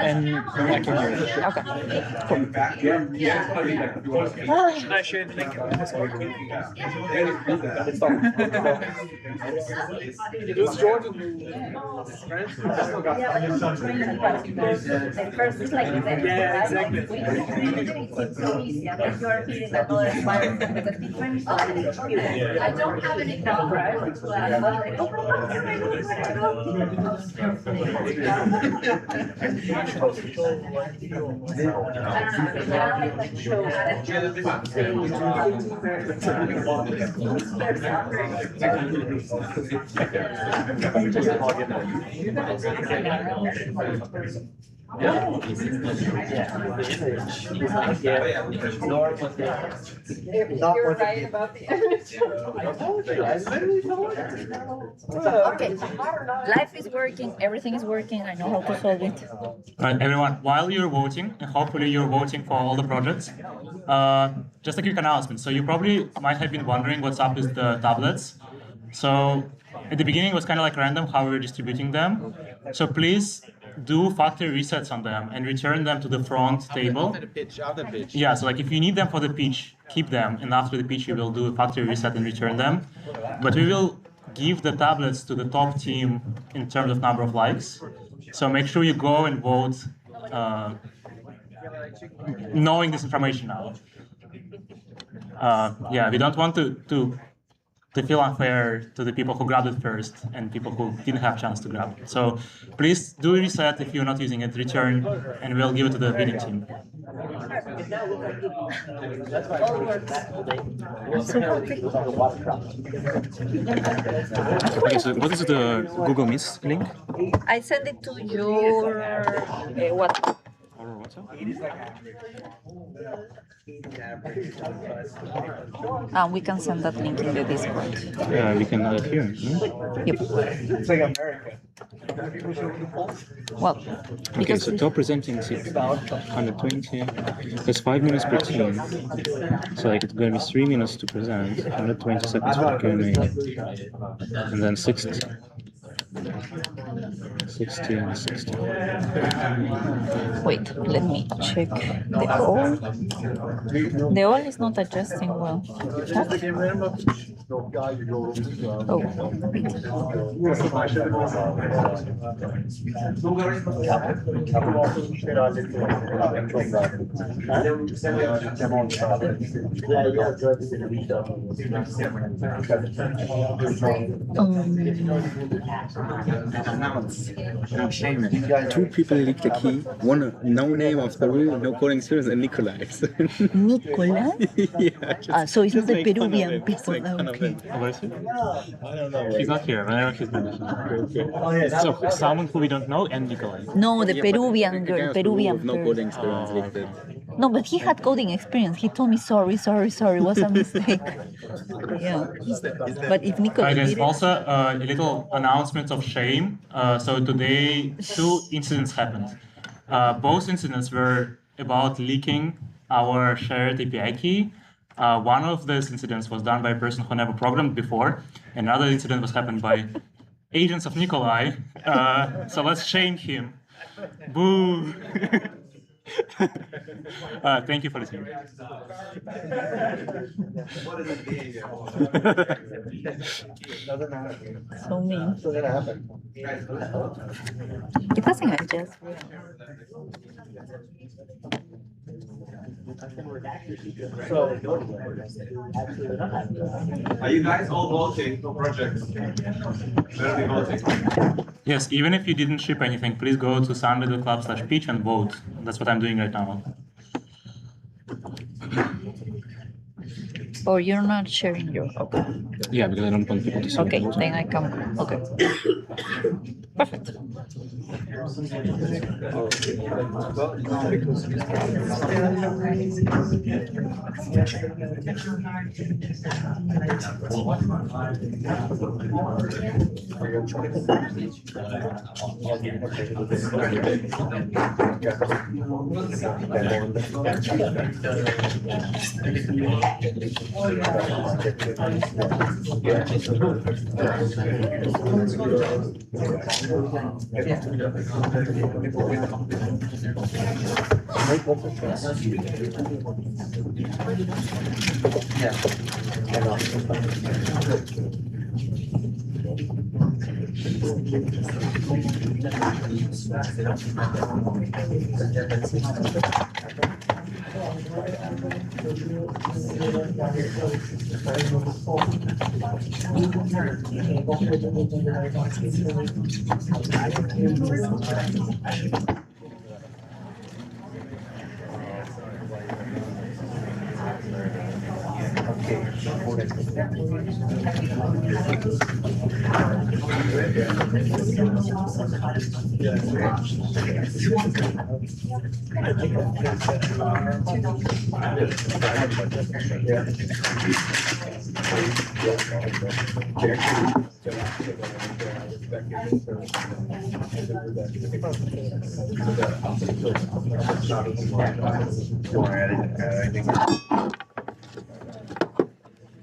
And I can hear it. Okay. Should I share the link? It was Jordan who yeah, exactly. I don't have any cover. You're right about the image. Okay. Life is working. Everything is working. I know how to solve it. All right, everyone, while you're voting, and hopefully you're voting for all the projects, just a quick announcement. So you probably might have been wondering what's up with the tablets. So at the beginning, it was kind of like random how we were distributing them. So please do factory resets on them and return them to the front table. After the pitch. Yeah, so like if you need them for the pitch, keep them, and after the pitch, you will do a factory reset and return them. But we will give the tablets to the top team in terms of number of likes. So make sure you go and vote knowing this information now. Yeah, we don't want to feel unfair to the people who grabbed it first and people who didn't have a chance to grab it. So please do a reset if you're not using it, return, and we'll give it to the winning team. Okay, so what is the Google Meet link? I send it to your WhatsApp. Or WhatsApp? We can send that link in the Discord. Yeah, we can add it here. Yep. It's like America. Well, Okay, because so top presenting is 120. There's 5 minutes per team. So like it's gonna be 3 minutes to present, 120 seconds for Q&A, and then 60 and 60. wait, let me check the all. The all is not adjusting well. Oh, Two people leaked the key. One no name of Peru, no coding experience, and Nikolai. Nicola? Yeah. So it's not the make fun of Peruvian it. Just people. make fun of Okay. it. Oh, where is he? I don't know. He's not here. Whenever he's mentioned. So someone who we don't know and Nikolai. No, the Yeah, but Peruvian the guy girl, of Peru Peruvian with no girl. coding experience leaked it. No, but he had coding experience. He told me sorry, was a mistake. Yeah. But if Nicola Right, did there's it, also a little announcement of shame. So today, 2 incidents happened. Both incidents were about leaking our shared API key. One of those incidents was done by a person who never programmed before. Another incident was happened by agents of Nikolai. So let's shame him. Boo! Thank you for listening. so mean. Still gonna happen. It doesn't adjust. Are you guys all voting for projects? Better be voting. Yes, even if you didn't ship anything, please go to sundai.club/pitch and vote. That's what I'm doing right now. Or you're not sharing your. Okay. Yeah, because I don't want people to see Okay, it. then I can. Okay. Perfect.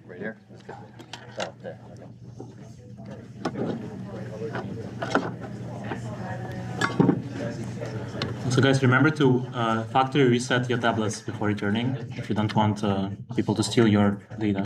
Right here. So guys, remember to factory reset your tablets before returning if you don't want people to steal your data.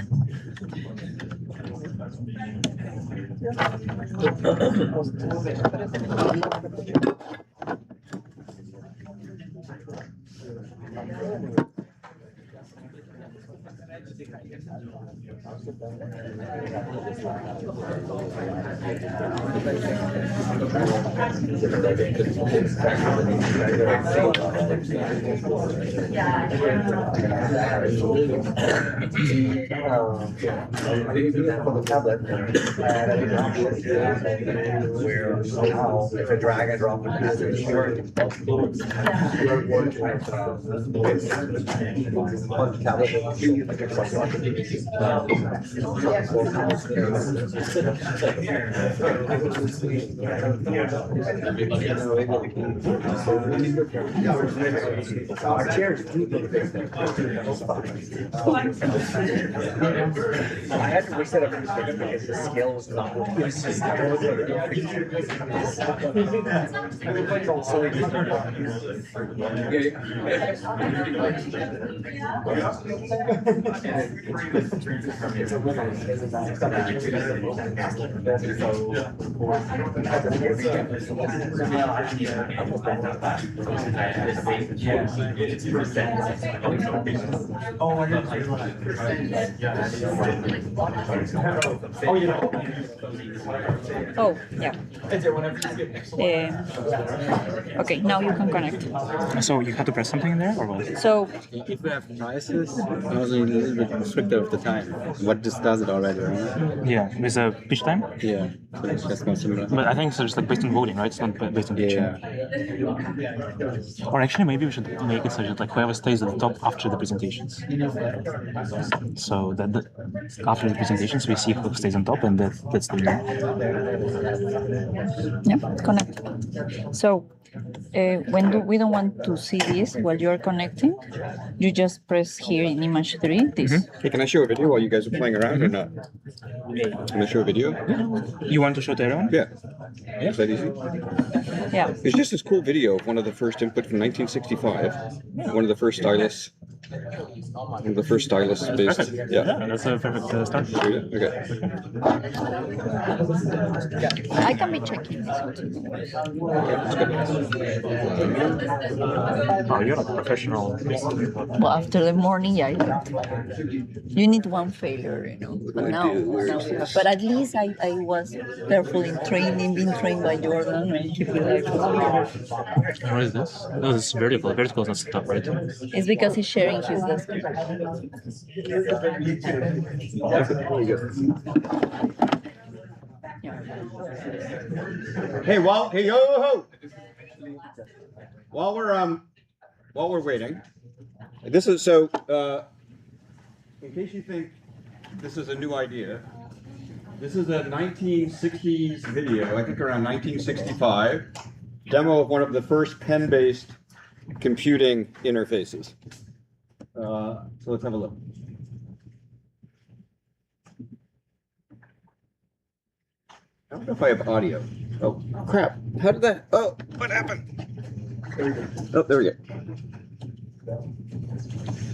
Where somehow if a drag and drop would happen, our chairs. I had to reset everything because the scale was not. Oh, yeah. Okay, now you can connect. So you have to press something in there, or what? So, If we have prices, I was a little bit restricted of the time. What this does it already, right? Yeah, there's a pitch time, Yeah, so it's just not similar. but I think it's just like based on voting, right? It's not based on pitching. Yeah. Or actually, maybe we should make it so that like whoever stays at the top after the presentations. So that after the presentations, we see who stays on top, and that's the winner. yeah, connect. So, when we don't want to see this while you're connecting, you just press here in image 3, this. Hey, can I show a video while you guys are playing around or not? Can I show a video? You want to show to everyone? Yeah. Is that easy? Yeah. It's just this cool video of one of the first input from 1965. One of the first stylists. One of the first stylists based. Perfect. Yeah. That's a perfect start. Okay. I can be checking this one too. Oh, you're like a professional. Well, after the morning, yeah, you need one failure, you know. But now you have. But at least I was careful in training, being trained by Jordan and keep it like. What is this? Oh, this is vertical. Vertical is not stuff, right? It's because he's sharing his desk. Hey, hey, yo, ho! While we're waiting, this is so. In case you think this is a new idea, this is a 1960s video. I think around 1965, demo of one of the first pen-based computing interfaces. So let's have a look. I don't know if I have audio. Oh, crap. How did that? Oh, what happened? Oh, there we go.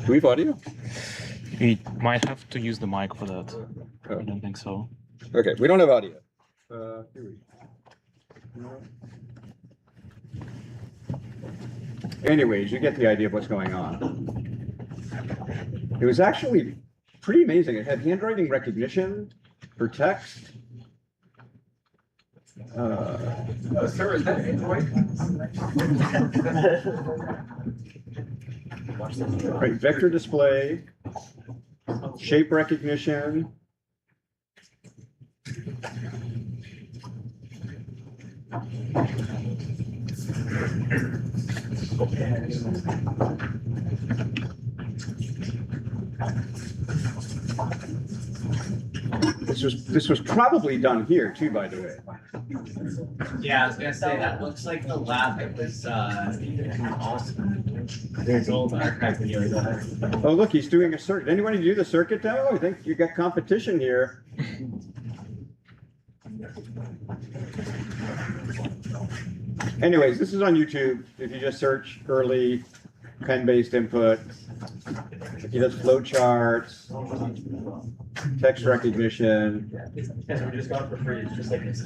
Do we have audio? We might have to use the mic for that. Oh. I don't think so. Okay, we don't have audio. Here we go. Anyways, you get the idea of what's going on. It was actually pretty amazing. It had handwriting recognition for text. Sir, is that Android? Right, vector display, shape recognition. This was probably done here too, by the way. Yeah, I was gonna say that looks like the lab that was also there's old archive videos. Oh, look, he's doing a circuit. Anyone do the circuit demo? I think you got competition here. Anyways, this is on YouTube. If you just search early pen-based input, he does flow charts, text recognition. Yes, we just got it for free. It's just like this.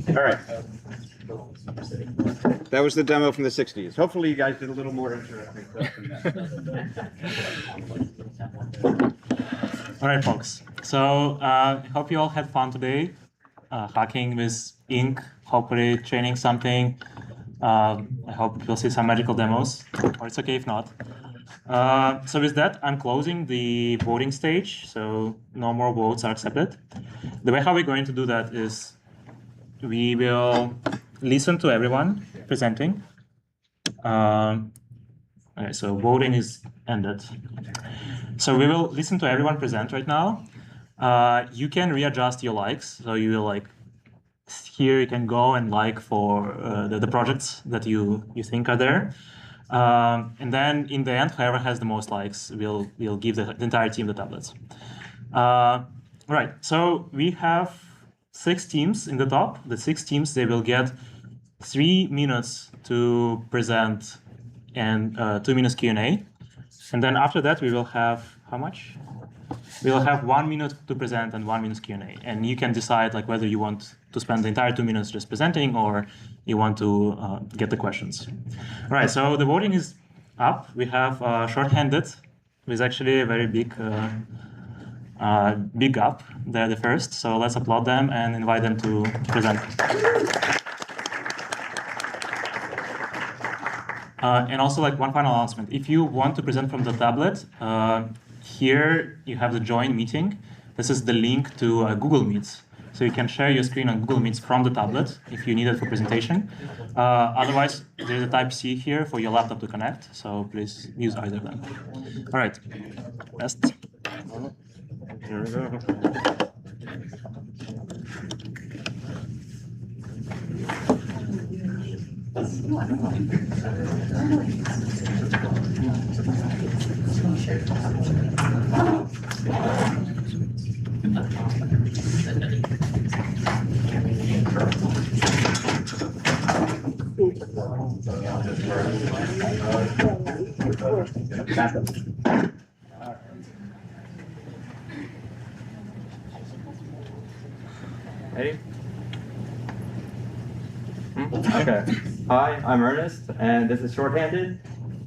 All right. That was the demo from the 60s. Hopefully you guys did a little more interesting stuff than that. All right, folks. So I hope you all had fun today, hacking with Ink, hopefully training something. I hope you'll see some magical demos, or it's okay if not. So with that, I'm closing the voting stage, so no more votes are accepted. The way how we're going to do that is we will listen to everyone presenting. Okay, so voting is ended. So we will listen to everyone present right now. You can readjust your likes, so you will like here you can go and like for the projects that you think are there. And then in the end, whoever has the most likes will give the entire team the tablets. Right, so we have 6 teams in the top. The 6 teams, they will get 3 minutes to present and 2 minutes Q&A. And then after that, we will have, how much? We will have 1 minute to present and 1 minute Q&A. And you can decide like whether you want to spend the entire 2 minutes just presenting or you want to get the questions. All right, so the voting is up. We have shorthanded with actually a very big big up. They're the first, so let's applaud them and invite them to present. And also like one final announcement. If you want to present from the tablet, here you have the join meeting. This is the link to Google Meets. So you can share your screen on Google Meets from the tablet if you need it for presentation. Otherwise, there's a Type-C here for your laptop to connect. So please use either of them. All right, test. Here we go. Ready? Okay. Hi, I'm Ernest, and this is shorthanded.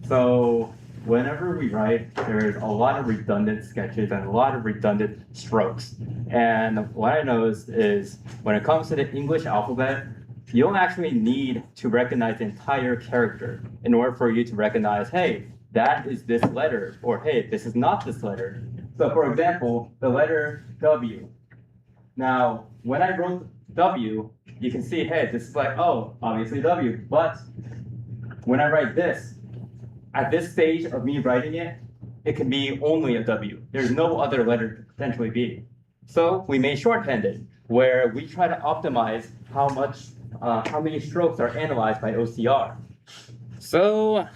So whenever we write, there's a lot of redundant sketches and a lot of redundant strokes. And what I noticed is when it comes to the English alphabet, you don't actually need to recognize the entire character in order for you to recognize, hey, that is this letter, or hey, this is not this letter. So for example, the letter W. Now, when I wrote W, you can see, hey, this is like, oh, obviously W. But when I write this, at this stage of me writing it, it can be only a W. There's no other letter to potentially be. So we made shorthanded, where we try to optimize how many strokes are analyzed by OCR. So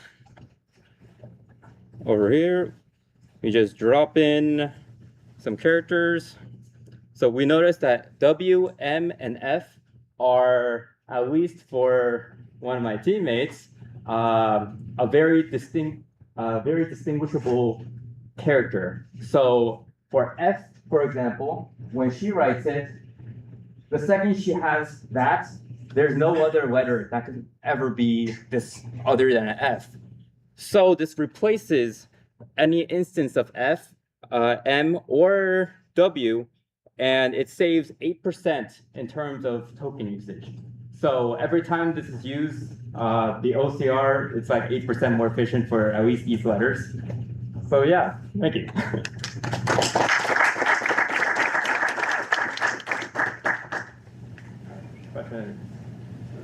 over here, we just drop in some characters. So we notice that W, M, and F are, at least for one of my teammates, a very distinguishable character. So for F, for example, when she writes it, the second she has that, there's no other letter that could ever be this other than an F. So this replaces any instance of F, M, or W, and it saves 8% in terms of token usage. So every time this is used, the OCR, it's like 8% more efficient for at least these letters. So yeah, thank you. Does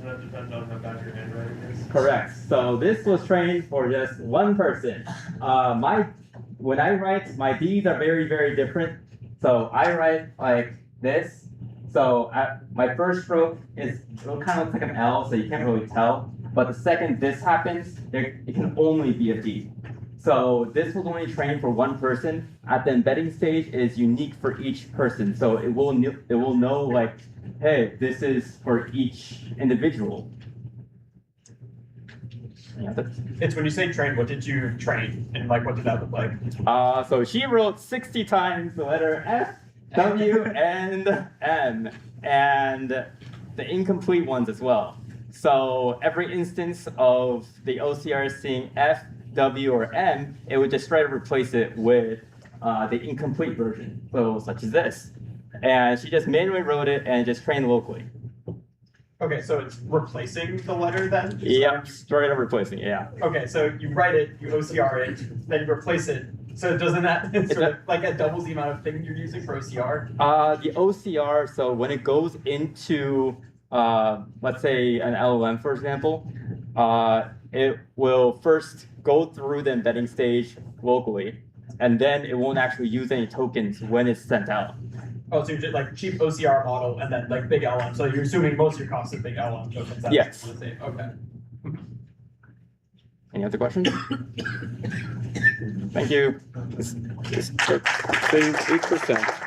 that depend on how bad your handwriting is? Correct. So this was trained for just one person. When I write, my D's are very, very different. So I write like this. So my first stroke it kind of looks like an L, so you can't really tell. But the second this happens, it can only be a D. So this was only trained for one person. At the embedding stage, it is unique for each person. So it will know like, hey, this is for each individual. Yeah, It's when you say train, what did you train? And like, what did that look like? So she wrote 60 times the letter F, W, and M, and the incomplete ones as well. So every instance of the OCR seeing F, W, or M, it would just try to replace it with the incomplete version, so such as this. And she just manually wrote it and just trained locally. Okay, so it's replacing the letter then? Yep, straight up replacing, yeah. Okay, so you write it, you OCR it, then you replace it. So doesn't that sort of like that doubles the amount of thing you're using for OCR? The OCR, so when it goes into, let's say an LLM, for example, it will first go through the embedding stage locally, and then it won't actually use any tokens when it's sent out. Oh, so you're just like cheap OCR model and then like big LM. So you're assuming most of your costs are big LM tokens. That's Yes. what I'm okay. Any other questions? Thank you. This saves 8%.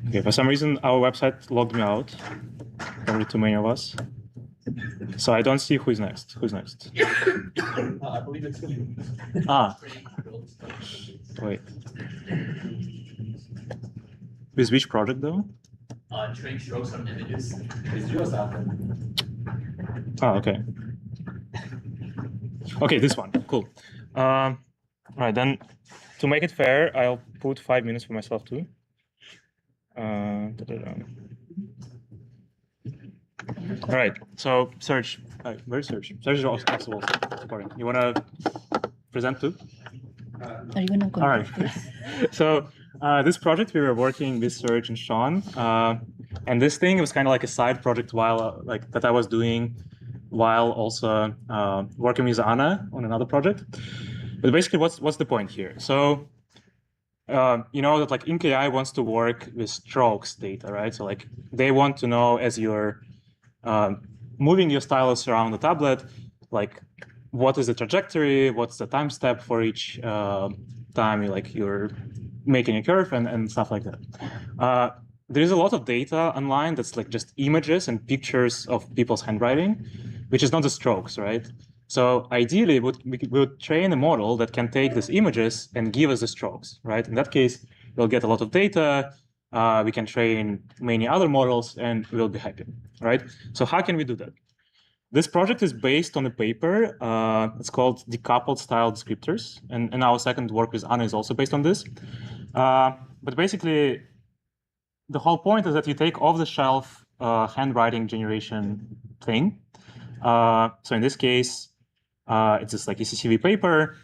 Okay, for some reason our website logged me out. Probably too many of us. So I don't see who's next. Who's next? I believe it's you. Ah. Wait. With which project though? Train strokes on images. Oh, okay. Okay, this one. Cool. All right, then to make it fair, I'll put 5 minutes for myself too. All right, so Serge, where's Serge? Serge is also supporting. You want to present too? Are you gonna go? All right. So this project we were working with Serge and Sean, and this thing was kind of like a side project while that I was doing while also working with Anna on another project. But basically, what's the point here? So you know that like Ink.ai wants to work with strokes data, right? So like they want to know as you're moving your stylus around the tablet, like what is the trajectory, what's the time step for each time you're making a curve and stuff like that. There's a lot of data online that's like just images and pictures of people's handwriting, which is not the strokes, right? So ideally, we would train a model that can take these images and give us the strokes, right? In that case, we'll get a lot of data. We can train many other models, and we'll be happy, right? So how can we do that? This project is based on a paper. It's called Decoupled Style Descriptors. And our second work with Anna is also based on this. But basically, the whole point is that you take off-the-shelf handwriting generation thing. So in this case, it's just like a CCV paper.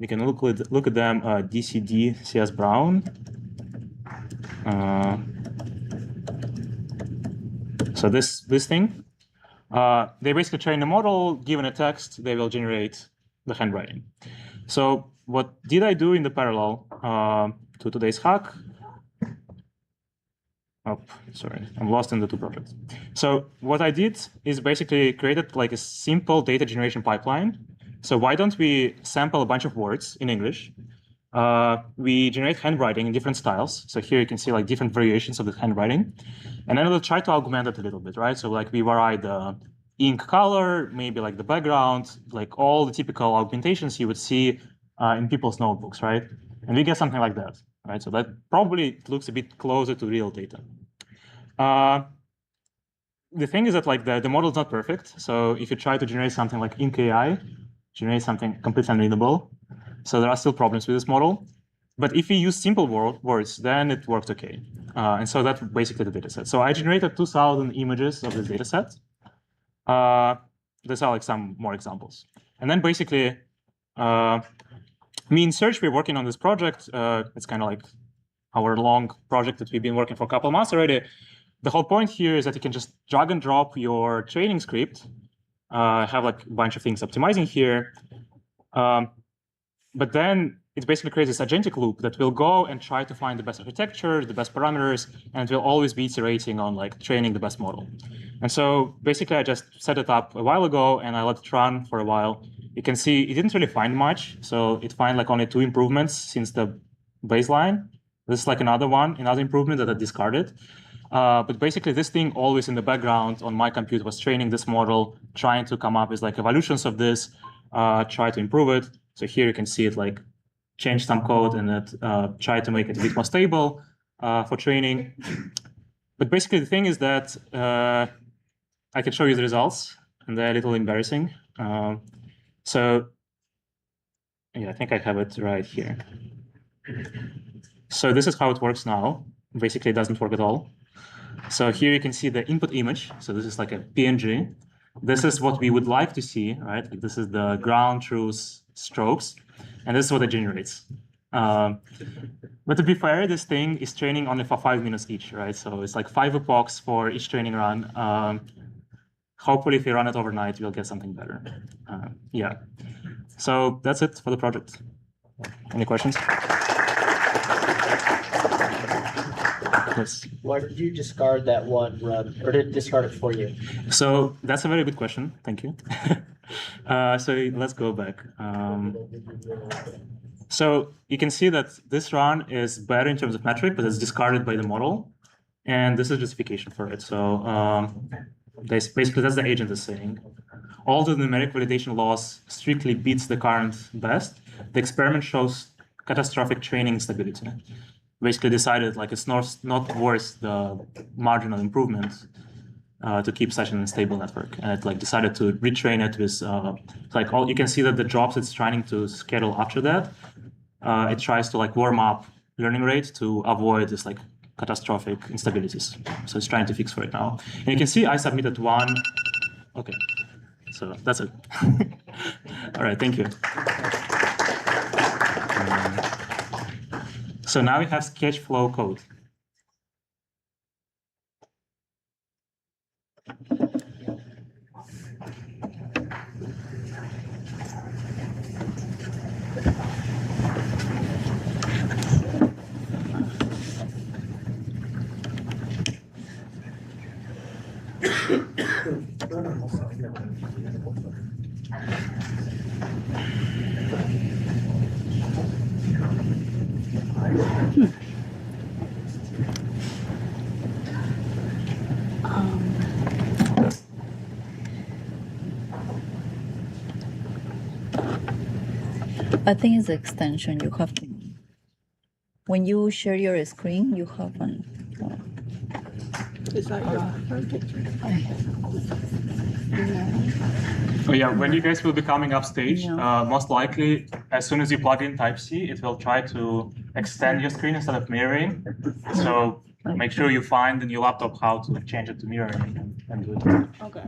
You can look at them, DCD CS Brown. So this thing, they basically train a model, given a text, they will generate the handwriting. So what did I do in the parallel to today's hack? Oh, sorry, I'm lost in the two projects. So what I did is basically created like a simple data generation pipeline. So why don't we sample a bunch of words in English? We generate handwriting in different styles. So here you can see like different variations of the handwriting. And then we'll try to augment it a little bit, right? So like we vary the ink color, maybe like the background, like all the typical augmentations you would see in people's notebooks, right? And we get something like that, right? So that probably looks a bit closer to real data. The thing is that like the model is not perfect. So if you try to generate something like Ink.ai, generate something completely unreadable. So there are still problems with this model. But if we use simple words, then it worked okay. And so that's basically the data set. So I generated 2,000 images of this data set. These are like some more examples. And then basically, me in Search, we're working on this project. It's kind of like our long project that we've been working for a couple of months already. The whole point here is that you can just drag and drop your training script, have like a bunch of things optimizing here. But then it basically creates this agentic loop that will go and try to find the best architecture, the best parameters, and it will always be iterating on like training the best model. And so basically I just set it up a while ago and I let it run for a while. You can see it didn't really find much. So it found like only 2 improvements since the baseline. This is like another improvement that I discarded. But basically this thing always in the background on my computer was training this model, trying to come up with like evolutions of this, try to improve it. So here you can see it like change some code and it try to make it a bit more stable for training. But basically the thing is that I can show you the results and they're a little embarrassing. So yeah, I think I have it right here. So this is how it works now. Basically it doesn't work at all. So here you can see the input image. So this is like a PNG. This is what we would like to see, right? Like this is the ground truth strokes, and this is what it generates. But to be fair, this thing is training only for 5 minutes each, right? So it's like 5 epochs for each training run. Hopefully, if you run it overnight, you'll get something better. Yeah. So that's it for the project. Any questions? Yes. Why did you discard that one run, or did it discard it for you? So that's a very good question. Thank you. So let's go back. So you can see that this run is better in terms of metric, but it's discarded by the model. And this is justification for it. So basically that's the agent is saying. Although the numeric validation loss strictly beats the current best, the experiment shows catastrophic training instability. Basically decided like it's not worth the marginal improvement to keep such an unstable network, and it like decided to retrain it with like all you can see that the jobs it's trying to schedule after that, it tries to like warm up learning rate to avoid this like catastrophic instabilities. So it's trying to fix for it now, and you can see I submitted one. Okay, so that's it. All right, thank you. So now we have sketch flow code. I think it's extension. You have to, when you share your screen, you have an Is that your Oh yeah, when you guys will be coming up stage, Yeah. most likely, as soon as you plug in Type-C, it will try to extend your screen instead of mirroring. So make sure you find in your laptop how to change it to mirroring and do it. Okay.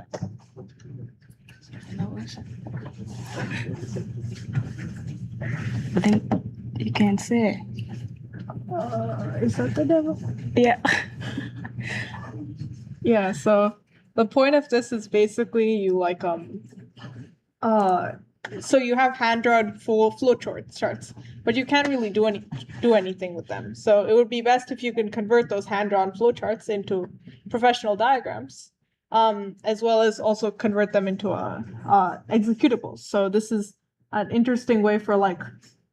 But then you can't see it. Is that the demo? Yeah. Yeah, so the point of this is basically you like so you have hand-drawn full flowcharts, but you can't really do anything with them. So it would be best if you can convert those hand-drawn flowcharts into professional diagrams, as well as also convert them into executables. So this is an interesting way for like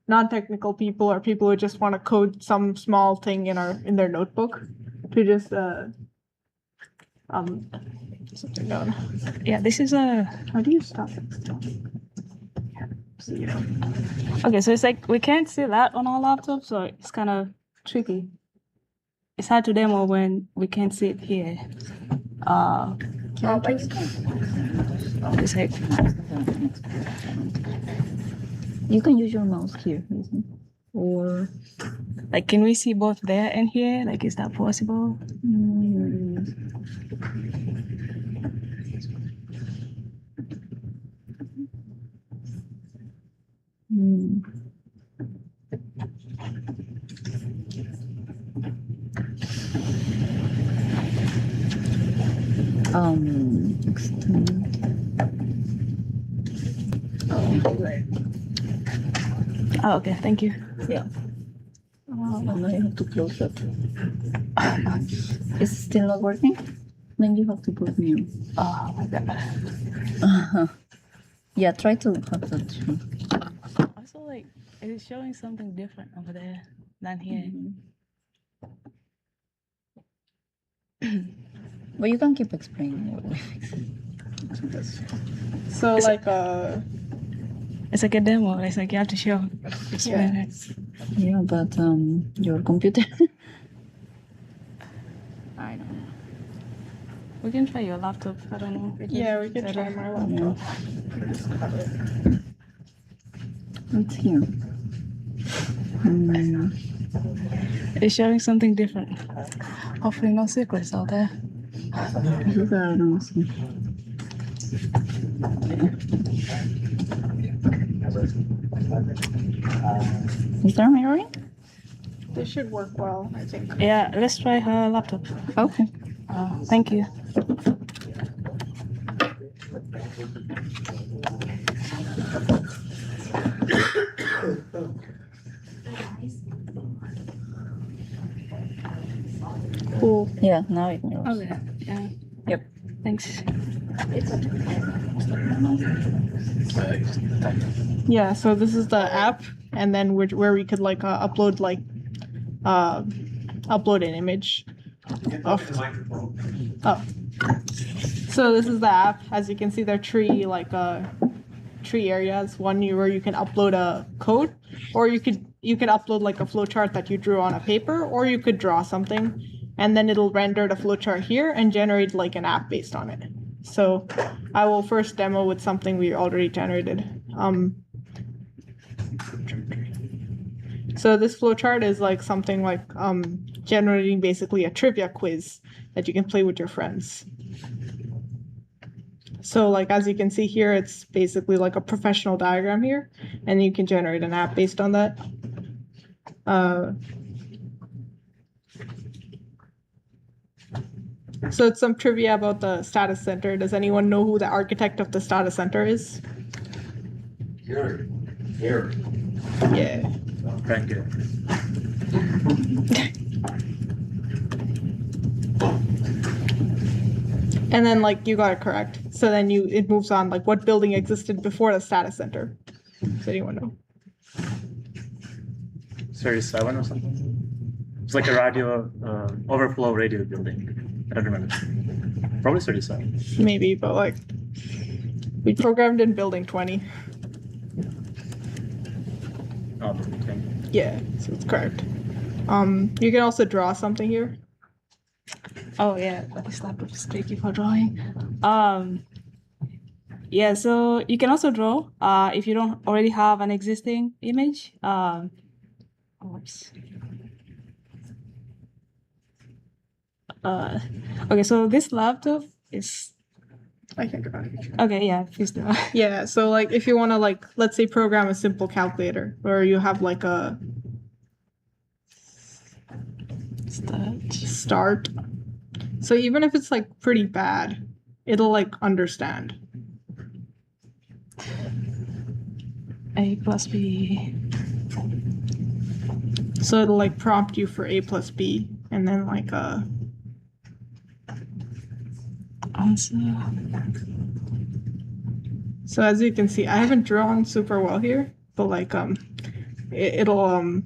non-technical people or people who just want to code some small thing in their notebook to just something down. Yeah, this is a. How do you stop it? Okay, so it's like we can't see that on our laptop, so it's kind of tricky. It's hard to demo when we can't see it here. It's like You can use your mouse here, or like, can we see both there and here? Like, is that possible? extend. Oh, okay, thank you. Yeah. And I have to close that. It's still not working? Then you have to put new. Oh my god. Yeah, try to have that too. Also, like, it is showing something different over there than here. But you can keep explaining. So like It's like a demo. It's like you have to show. Explain it. Yeah, but your computer. I don't know. We can try your laptop. I don't know. yeah, we can try my laptop. It's here. It's showing something different. Hopefully, no secrets out there. This I don't see. Is there mirroring? This should work well, I think. Yeah, let's try her laptop. Okay. Thank you. Cool. Yeah, now it mirrors. Okay. Yeah. Yep. Thanks. Yeah, so this is the app, and then where we could like upload an image. Oh. So this is the app. As you can see, there are tree areas. One where you can upload a code, or you can upload like a flowchart that you drew on a paper, or you could draw something, and then it'll render the flowchart here and generate like an app based on it. So I will first demo with something we already generated. So this flowchart is like something like generating basically a trivia quiz that you can play with your friends. So like, as you can see here, it's basically like a professional diagram here, and you can generate an app based on that. So it's some trivia about the status center. Does anyone know who the architect of the status center is? Here. Yeah. Thank you. And then like you got it correct. So then it moves on like what building existed before the status center. Does anyone know? 37 or something. It's like a radio overflow radio building. I don't remember. Probably 37. Maybe, but like we programmed in building 20. Oh, building 10. Yeah, so it's correct. You can also draw something here. Oh yeah, this laptop is tricky for drawing. Yeah, so you can also draw if you don't already have an existing image. Oops. Okay, so this laptop is. I can draw it. Okay, yeah, please do. Yeah, so like if you want to like, let's say program a simple calculator, or you have like a start. So even if it's like pretty bad, it'll like understand. A plus B. So it'll like prompt you for A plus B, and then like answer. So as you can see, I haven't drawn super well here, but like it'll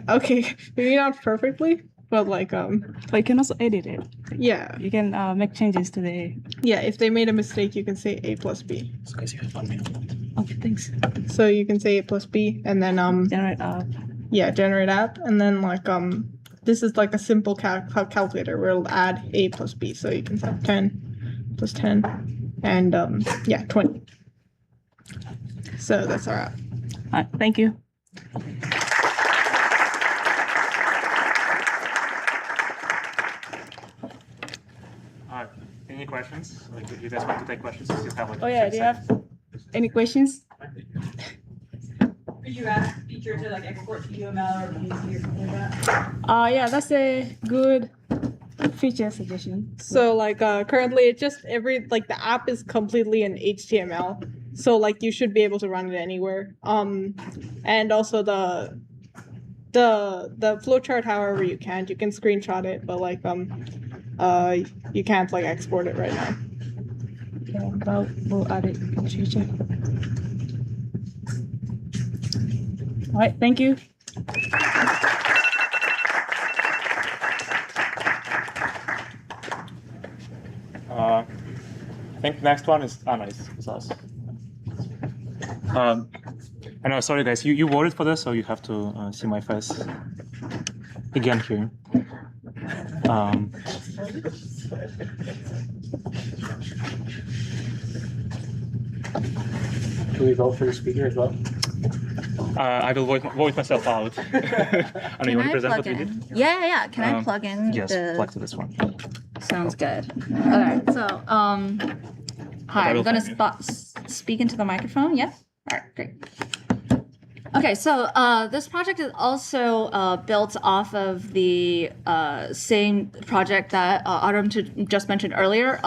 okay, maybe not perfectly, but like But you can also edit it. yeah, You can make changes to the. yeah. If they made a mistake, you can say A plus B. So guys, you have 1 minute. Okay, thanks. So you can say A plus B, and then Generate app. yeah, generate app, and then like this is like a simple calculator where it'll add A plus B. So you can have 10 plus 10, and yeah, 20. So that's our app. All right, thank you. Any questions? Like, if you guys want to take questions, you still have like. Oh yeah, do you have any questions? Could you ask the feature to like export to UML or PC or something like that? Yeah, that's a good feature suggestion. So like currently it just like the app is completely in HTML. So like you should be able to run it anywhere. And also the flowchart, however you can screenshot it, but like you can't like export it right now. Yeah, but we'll add it in future. All right, thank you. I think next one is nice. It's us. I know. Sorry, guys. You voted for this, so you have to see my face again here. Can we vote for the speaker as well? I will vote myself out. I know you want to present what we did? Yeah. Can I plug in? Yes, plug to this one. Sounds good. All right. So, hi. I'm gonna speak into the microphone. Yeah. All right. Great. Okay, so this project is also built off of the same project that Autumn just mentioned earlier,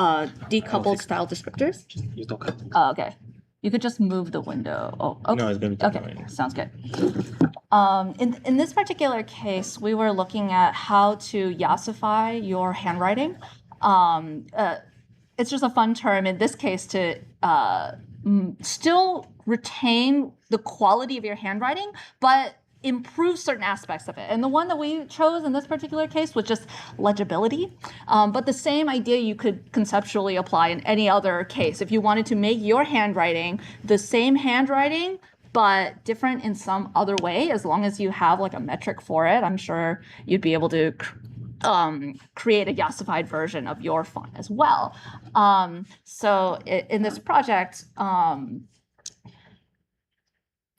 decoupled style descriptors. Oh, okay. You could just move the window. Oh, okay. No, it's going to be okay. Sounds good. In this particular case, we were looking at how to yassify your handwriting. It's just a fun term in this case to still retain the quality of your handwriting, but improve certain aspects of it. And the one that we chose in this particular case was just legibility. But the same idea you could conceptually apply in any other case. If you wanted to make your handwriting the same handwriting, but different in some other way, as long as you have like a metric for it, I'm sure you'd be able to create a yassified version of your font as well. So in this project,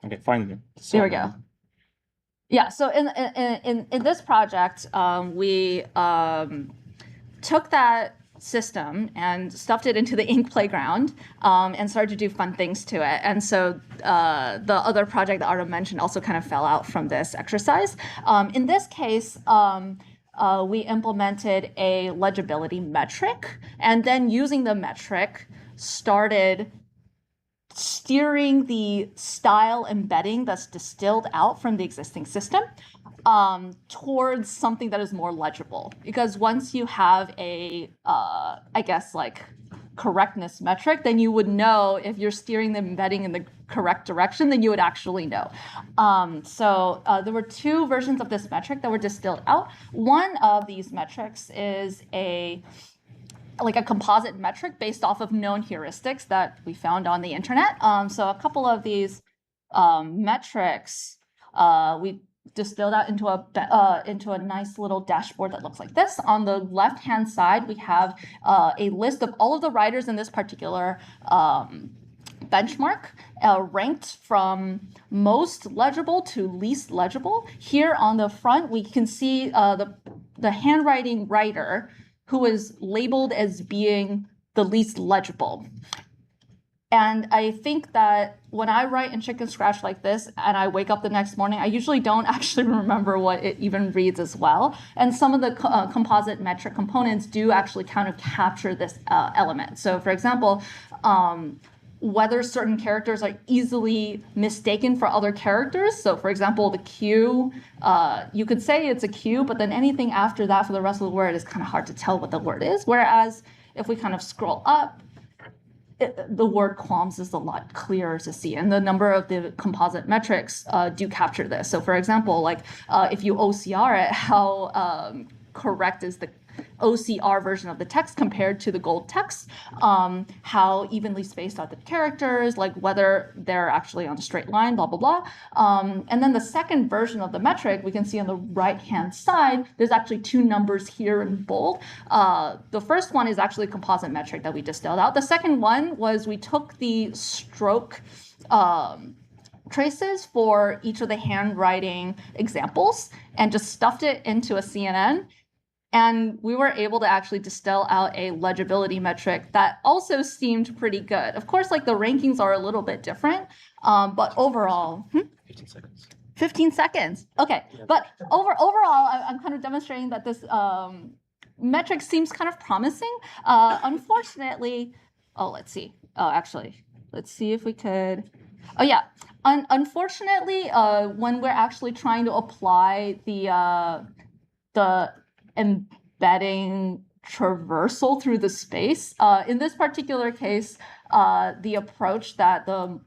okay, finally. So, there we go. Yeah, so in this project, we took that system and stuffed it into the ink playground and started to do fun things to it. And so the other project that Artem mentioned also kind of fell out from this exercise. In this case, we implemented a legibility metric, and then using the metric, started steering the style embedding that's distilled out from the existing system towards something that is more legible. Because once you have a, I guess, like correctness metric, then you would know if you're steering the embedding in the correct direction, then you would actually know. So there were two versions of this metric that were distilled out. One of these metrics is a composite metric based off of known heuristics that we found on the internet. So a couple of these metrics, we distilled out into a nice little dashboard that looks like this. On the left-hand side, we have a list of all of the writers in this particular benchmark, ranked from most legible to least legible. Here on the front, we can see the handwriting writer who is labeled as being the least legible. And I think that when I write in chicken scratch like this and I wake up the next morning, I usually don't actually remember what it even reads as well. And some of the composite metric components do actually kind of capture this element. So for example, whether certain characters are easily mistaken for other characters. So for example, the Q, you could say it's a Q, but then anything after that for the rest of the word is kind of hard to tell what the word is. Whereas if we kind of scroll up, the word qualms is a lot clearer to see, and the number of the composite metrics do capture this. So for example, like if you OCR it, how correct is the OCR version of the text compared to the gold text, how evenly spaced are the characters, like whether they're actually on a straight line, blah, blah, blah. And then the second version of the metric, we can see on the right-hand side, there's actually two numbers here in bold. The first one is actually a composite metric that we distilled out. The second one was we took the stroke traces for each of the handwriting examples and just stuffed it into a CNN. And we were able to actually distill out a legibility metric that also seemed pretty good. Of course, like the rankings are a little bit different, but overall, 15 seconds. 15 seconds. Okay, but overall, I'm kind of demonstrating that this metric seems kind of promising. Unfortunately, let's see. Actually, let's see if we could. Oh yeah. Unfortunately, when we're actually trying to apply the embedding traversal through the space. In this particular case, the approach that the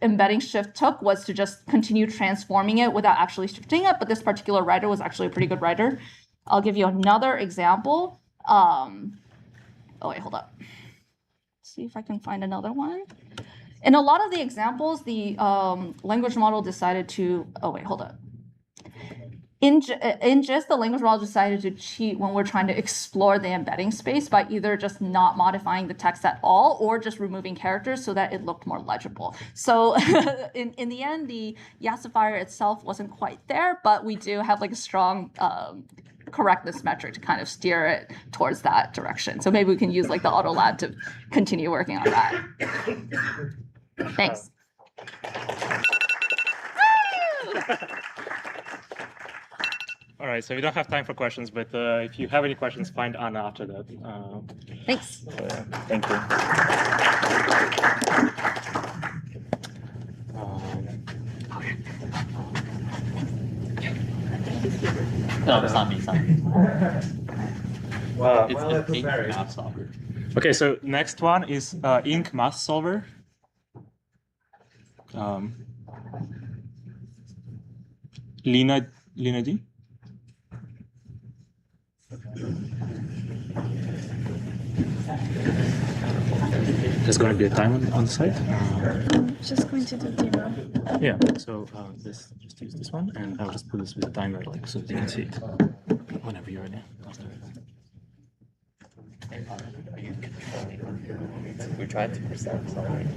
embedding shift took was to just continue transforming it without actually shifting it, but this particular writer was actually a pretty good writer. I'll give you another example. Oh wait, hold up. Let's see if I can find another one. In a lot of the examples, the language model decided to, oh wait, hold up. In just the language model decided to cheat when we're trying to explore the embedding space by either just not modifying the text at all or just removing characters so that it looked more legible. So in the end, the yassifier itself wasn't quite there, but we do have like a strong correctness metric to kind of steer it towards that direction. So maybe we can use like the AutoLab to continue working on that. Thanks. All right, so we don't have time for questions, but if you have any questions, find Anna after that. Thanks. Thank you. No, it's not me. It's not me. Well, It's Ink math solver. Okay, so next one is Ink math solver. Lina D. There's going to be a time on the site. I'm just going to do demo. Yeah, so just use this one, and I'll just put this with a timer, like so that you can see it whenever you're ready. We tried to percent something.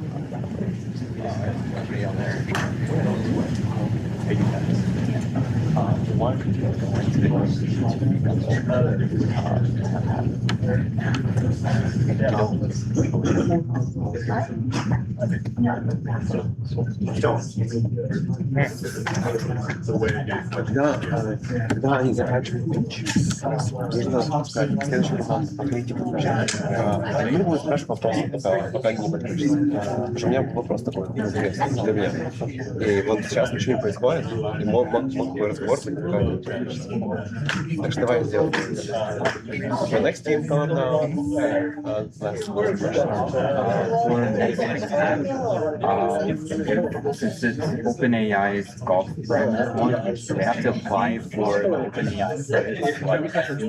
Да, они заканчивают. Следующий вопрос. Они будут спрашивать вопросы, пока они не подключатся. Потому что у меня вопрос такой интересный для меня. И вот сейчас ничего не происходит, и мог бы разговор быть, пока они не подключатся. Так что давай сделаем. So next team come now. Last word. Since it's OpenAI's golf framework, we have to apply for the OpenAI credits.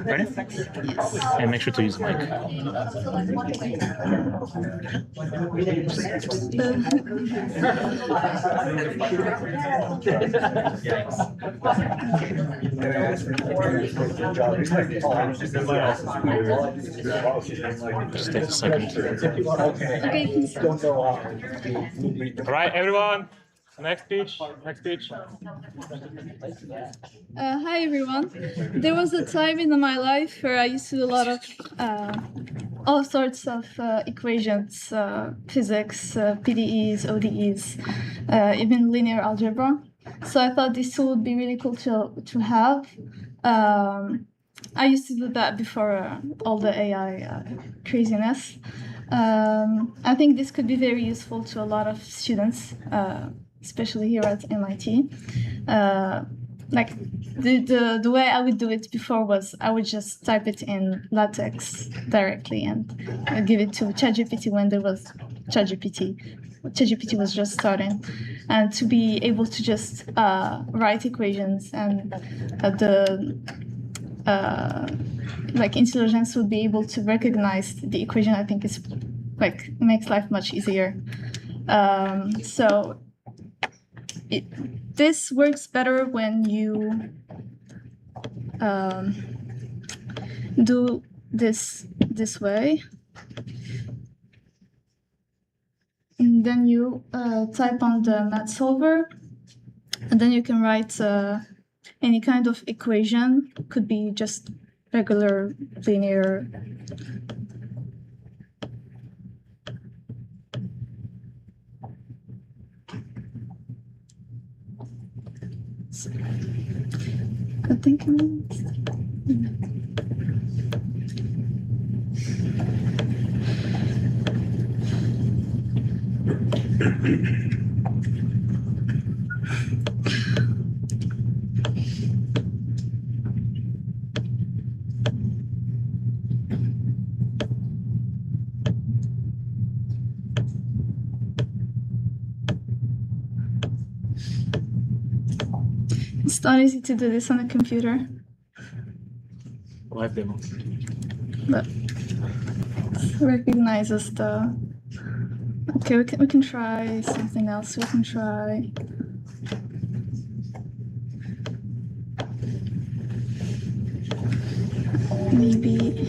Ready? And make sure to use the mic. Just take a second. All right, everyone. Next speech. Next speech. Hi everyone. There was a time in my life where I used to do a lot of all sorts of equations, physics, PDEs, ODEs, even linear algebra. So I thought this tool would be really cool to have. I used to do that before all the AI craziness. I think this could be very useful to a lot of students, especially here at MIT. Like the way I would do it before was I would just type it in LaTeX directly and give it to ChatGPT when there was ChatGPT. ChatGPT was just starting, and to be able to just write equations and like intelligence would be able to recognize the equation. I think is like makes life much easier. So this works better when you do this way. And then you type on the math solver, and then you can write any kind of equation. Could be just regular linear. I think. It's not easy to do this on a computer. Live demo. But it recognizes the. Okay, we can try something else. We can try. Maybe.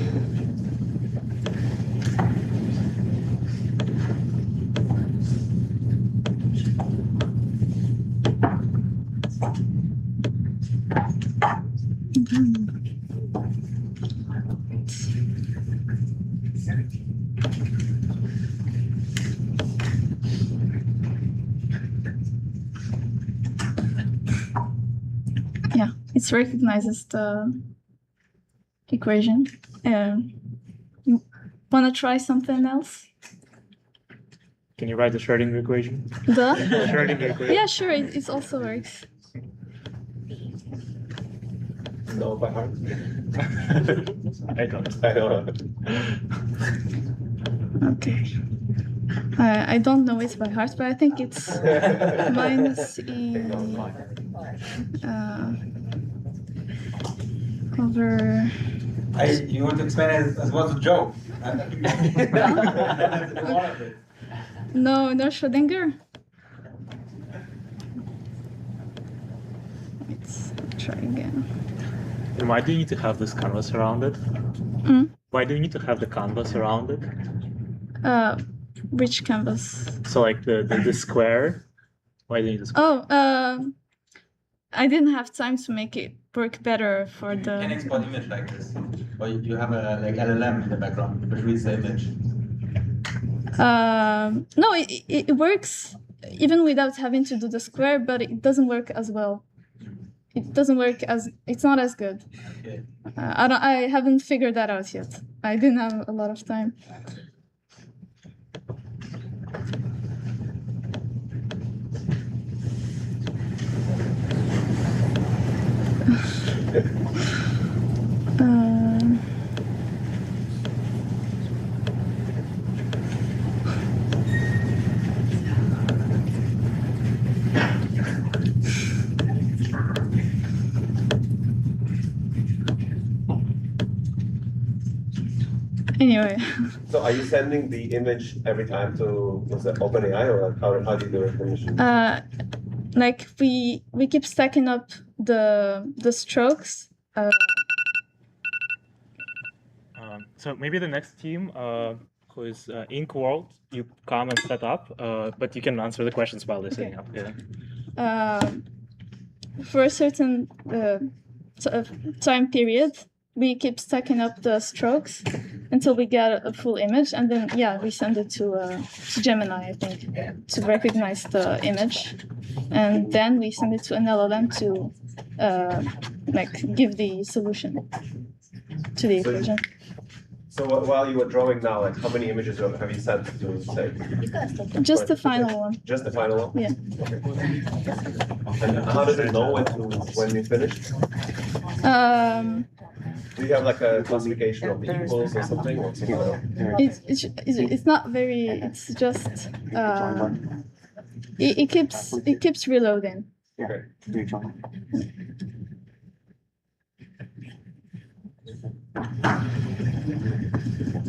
Yeah, it recognizes the equation. Want to try something else? Can you write the Schrödinger equation? The? Schrödinger equation. Yeah, sure. It also works. No, by heart. I don't. I don't. Okay. I don't know it by heart, but I think it's minus E over. You want to explain it as well as a joke? No Schrödinger. Let's try again. And why do you need to have this canvas around it? Why do you need to have the canvas around it? Which canvas? So like the square. Why do you need the square? Oh, I didn't have time to make it work better for the. You can export image like this, or you have a like LLM in the background which reads the image. No, it works even without having to do the square, but it doesn't work as well. It doesn't work as it's not as good. Okay. I haven't figured that out yet. I didn't have a lot of time. Anyway, So are you sending the image every time to OpenAI, or how do you do it? like we keep stacking up the strokes. So maybe the next team, who is Ink World, you come and set up, but you can answer the questions while they're setting up. Yeah. For a certain time period, we keep stacking up the strokes until we get a full image, and then we send it to Gemini, I think, to recognize the image, and then we send it to an LLM to like give the solution to the equation. So while you were drawing now, like how many images have you sent to say? Just the final one. Just the final one? Yeah. And how does it know when you finish? Do you have like a classification of equals or something? Or It's not very. It's just it keeps reloading. Okay.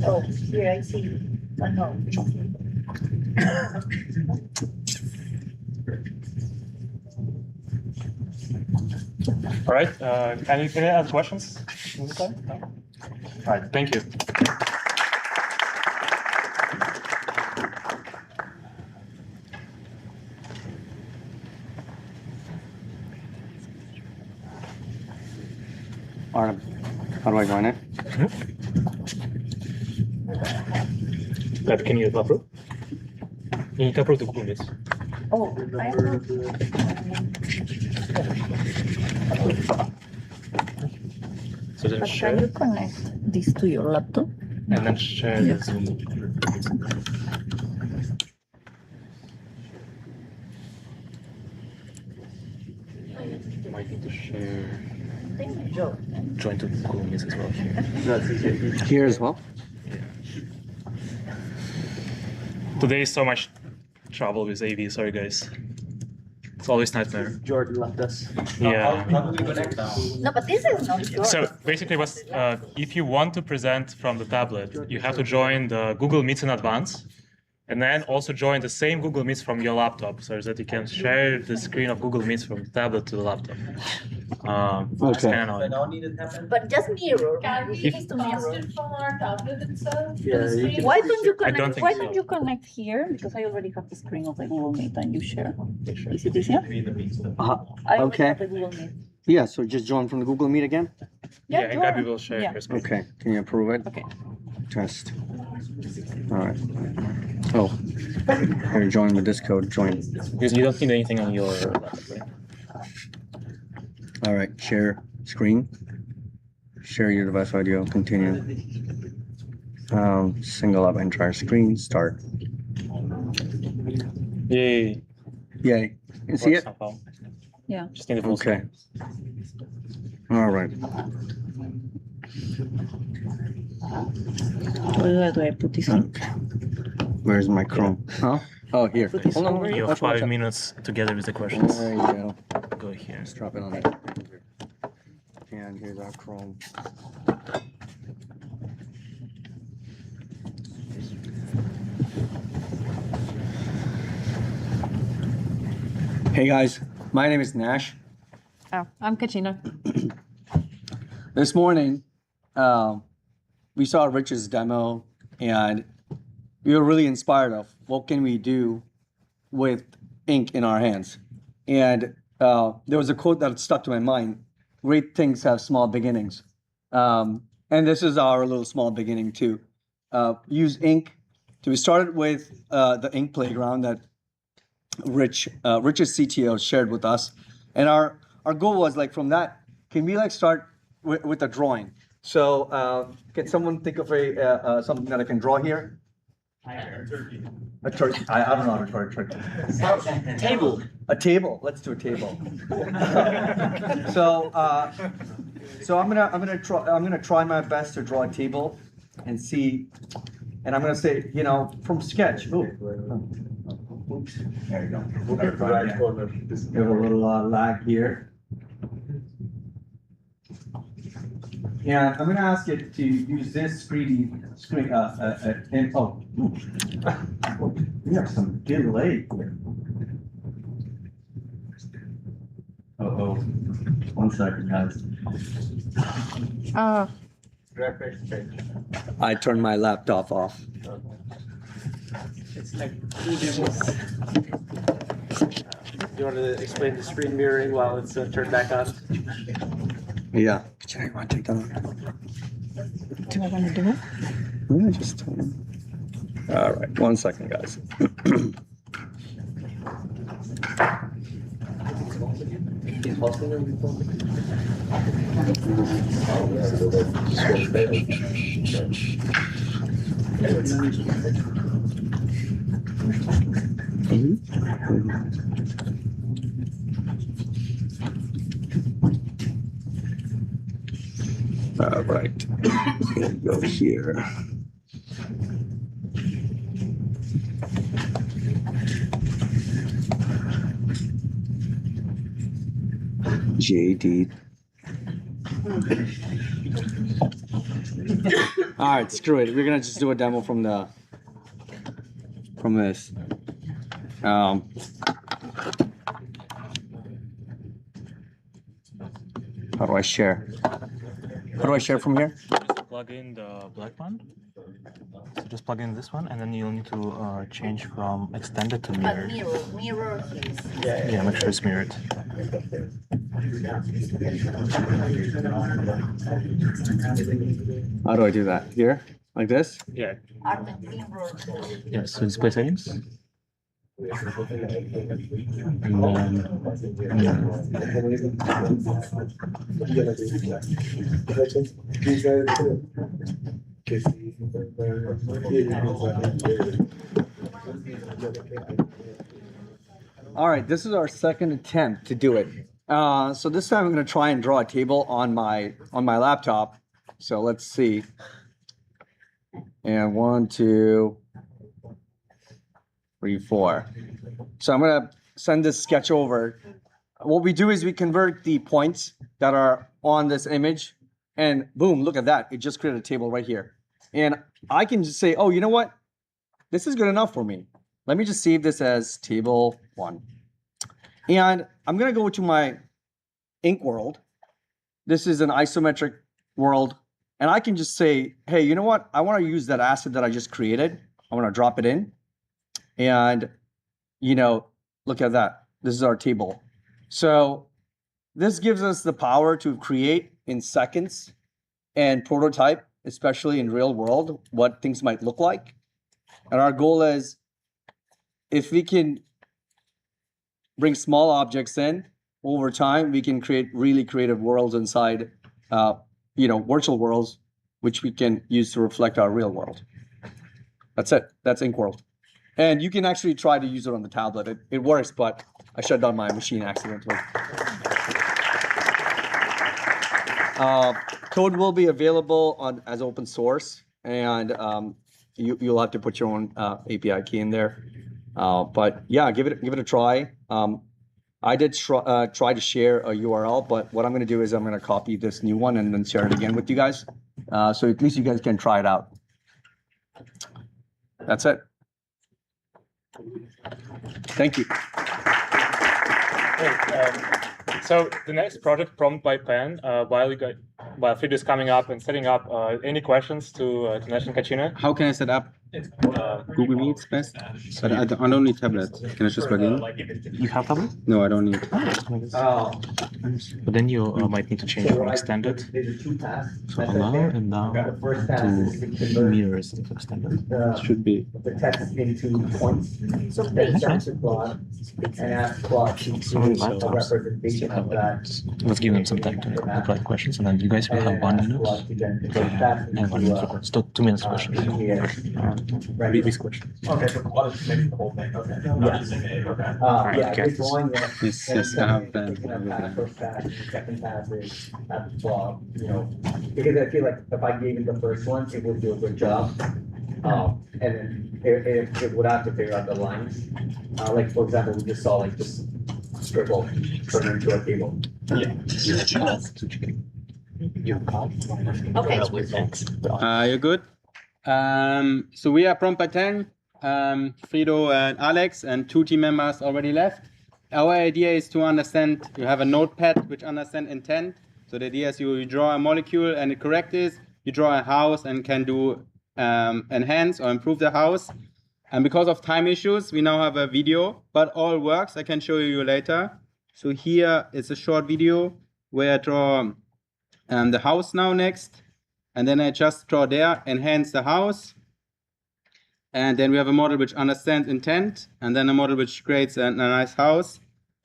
Oh, here I see. No. All right. Any other questions? No? All right. Thank you. Artem, how do I join it? Can you approve? You need to approve the Google Meet. Oh, I have. So then But share. can you connect this to your laptop? And then share the Zoom. You might need to share. Join to Google Meet as well. Here as well? Today is so much trouble with AV. Sorry, guys. It's always nightmare. Jordan left us. Yeah. No, but this is not yours. So basically, if you want to present from the tablet, you have to join the Google Meets in advance, and then also join the same Google Meets from your laptop, so that you can share the screen of Google Meets from the tablet to the laptop. It's kind of annoying. But just mirror. If- Just to mirror. From our tablet itself. Yeah, Why don't you I connect? don't think Why so. don't you connect here? Because I already have the screen of the Google Meet and you share. Is it easier? I already Okay. have the Google Meet. Yeah, so just join from the Google Meet again? Yeah, and go Gabby on. will share Yeah. her screen. Okay, can you approve it? Okay. Test. All right. Oh, here, join with this code, join. Because you don't need anything on your laptop, right? All right, share screen. Share your device audio, continue. Single up entire screen, start. Yay. Yeah, you can see it? Somehow. Yeah. Just need the full Okay. All right. Where do I put this on? Okay. Where's my Chrome? Huh? Oh, here. Hold on, You have watch, 5 watch. minutes together with the questions. There you go. Go here. Just drop it on it. And here's our Chrome. Hey guys, my name is Nash. Oh, I'm Katrina. This morning, we saw Rich's demo and we were really inspired of what can we do with ink in our hands. And there was a quote that stuck to my mind: great things have small beginnings. And this is our little small beginning too. Use ink. So we started with the ink playground that Rich's CTO shared with us. And our goal was like from that, can we like start with a drawing? So can someone think of something that I can draw here? A turkey. I don't know how to draw a turkey. Table. A table. Let's do a table. So I'm gonna try my best to draw a table and see, and I'm gonna say, from sketch. Ooh. Oops. There you go. We have a little lag here. And I'm gonna ask it to use this screen, and oh, we have some delay here. Uh-oh, 1 second, guys. I turned my laptop off. It's like two demos. You want to explain the screen mirroring while it's turned back on? Yeah. Can I want to take that off? Do I want to do it? Yeah, just turn. All right, 1 second, guys. All right, here we go here. JD. All right, screw it. We're gonna just do a demo from this. How do I share? How do I share from here? Just plug in the black one. So just plug in this one, and then you'll need to change from extended to mirrored. Mirror his. Yeah, make sure it's mirrored. How do I do that? Here? Like this? Yeah. Are the mirror? Yeah, so display settings. And All right, this is our second attempt to do it. So this time I'm going to try and draw a table on my laptop. So let's see. And 1, 2, 3, 4. So I'm going to send this sketch over. What we do is we convert the points that are on this image, and boom, look at that. It just created a table right here. And I can just say, oh, you know what? This is good enough for me. Let me just save this as table 1. And I'm going to go to my ink world. This is an isometric world. And I can just say, hey, you know what? I want to use that asset that I just created. I want to drop it in. And, you know, look at that. This is our table. So this gives us the power to create in seconds and prototype, especially in real world, what things might look like. And our goal is, if we can bring small objects in over time, we can create really creative worlds inside, virtual worlds, which we can use to reflect our real world. That's it. That's Ink World. And you can actually try to use it on the tablet. It works, but I shut down my machine accidentally. Code will be available as open source, and you'll have to put your own API key in there. But yeah, give it a try. I did try to share a URL, but what I'm going to do is I'm going to copy this new one and then share it again with you guys. So at least you guys can try it out. That's it. Thank you. So the next project, Prompt by Pen, while Fid is coming up and setting up, any questions to Nash and Kachina? How can I set up? Google Meet's best, but I don't need tablet. Can I just plug in? You have tablet? No, I don't need. But then you might need to change from extended. So allow and now to mirrors of extended. Should be. The text into points. So they start to plot and ask Claude to do a representation of that. Let's give them some time to reply to questions, and then you guys will have 1 minute and 1 minute for questions. So 2 minutes for questions. These questions. Okay, so Claude is making the whole thing. Okay. Yeah. Yeah, they're drawing that. Yes, I have that. First pass, second pass is at the top, because I feel like if I gave it the first one, it would do a good job. And then it would have to figure out the lines. Like, for example, we just saw just scribble turn into a table. Yeah. Okay. You're good. So we are prompt by 10. Frido and Alex and 2 team members already left. Our idea is to understand, you have a notepad which understands intent. So the idea is you draw a molecule and the correct is you draw a house and can do enhance or improve the house. And because of time issues, we now have a video, but all works. I can show you later. So here is a short video where I draw the house now next. And then I just draw there, enhance the house. And then we have a model which understands intent, and then a model which creates a nice house.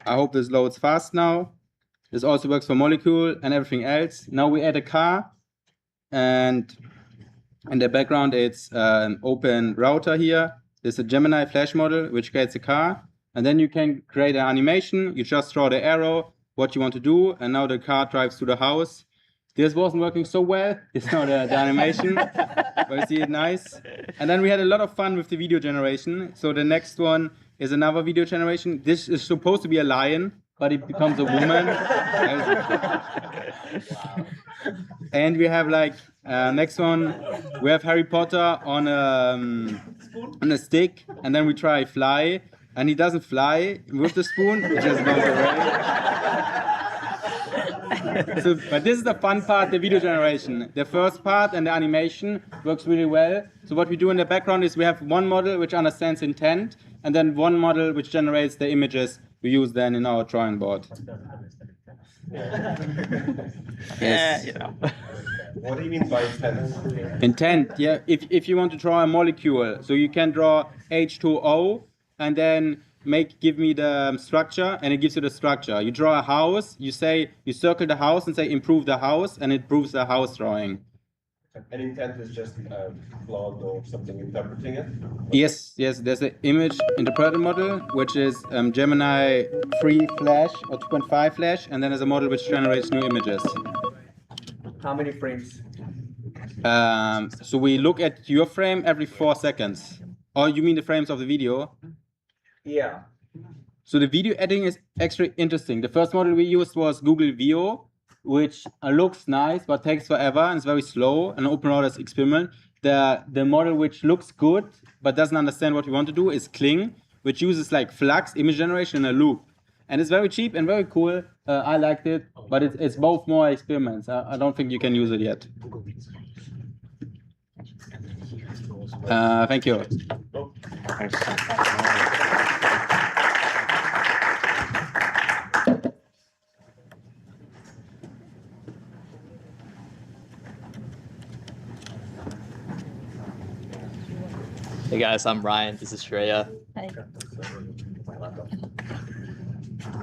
I hope this loads fast now. This also works for molecule and everything else. Now we add a car, and in the background it's an open router here. There's a Gemini Flash model which creates a car, and then you can create an animation. You just draw the arrow, what you want to do, and now the car drives to the house. This wasn't working so well. It's not the animation, but you see it nice. And then we had a lot of fun with the video generation. So the next one is another video generation. This is supposed to be a lion, but it becomes a woman. And we have like next one. We have Harry Potter on a stick, and then we try fly, and he doesn't fly with the spoon. It just goes away. So, but this is the fun part, the video generation. The first part and the animation works really well. So what we do in the background is we have one model which understands intent, and then one model which generates the images we use then in our drawing board. Yes. What do you mean by intent? Intent, yeah. If you want to draw a molecule, so you can draw H2O and then give me the structure, and it gives you the structure. You draw a house, you circle the house and say improve the house, and it proves the house drawing. And intent is just blog or something interpreting it? Yes, there's an image interpreter model, which is Gemini 3 Flash or 2.5 Flash, and then there's a model which generates new images. How many frames? So we look at your frame every 4 seconds. Or you mean the frames of the video? Yeah. So the video editing is actually interesting. The first model we used was Google Veo, which looks nice but takes forever and is very slow, an open orders experiment. The model which looks good but doesn't understand what you want to do is Kling, which uses like Flux image generation in a loop. And it's very cheap and very cool. I liked it, but it's both more experiments. I don't think you can use it yet. Thank you. Hey guys, I'm Ryan. This is Shreya.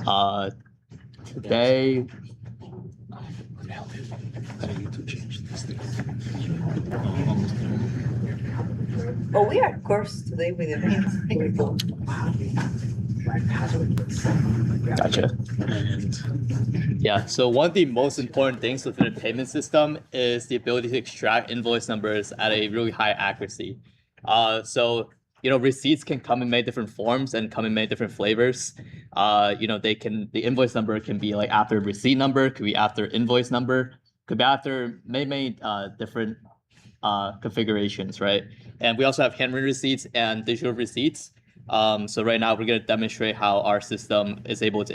Hi. Today. Oh, we are course today with the main Gotcha. Yeah, so one of the most important things within a payment system is the ability to extract invoice numbers at a really high accuracy. So, receipts can come in many different forms and come in many different flavors. The invoice number can be like after receipt number, could be after invoice number, could be after many different configurations, right? And we also have handwritten receipts and digital receipts. So right now we're going to demonstrate how our system is able to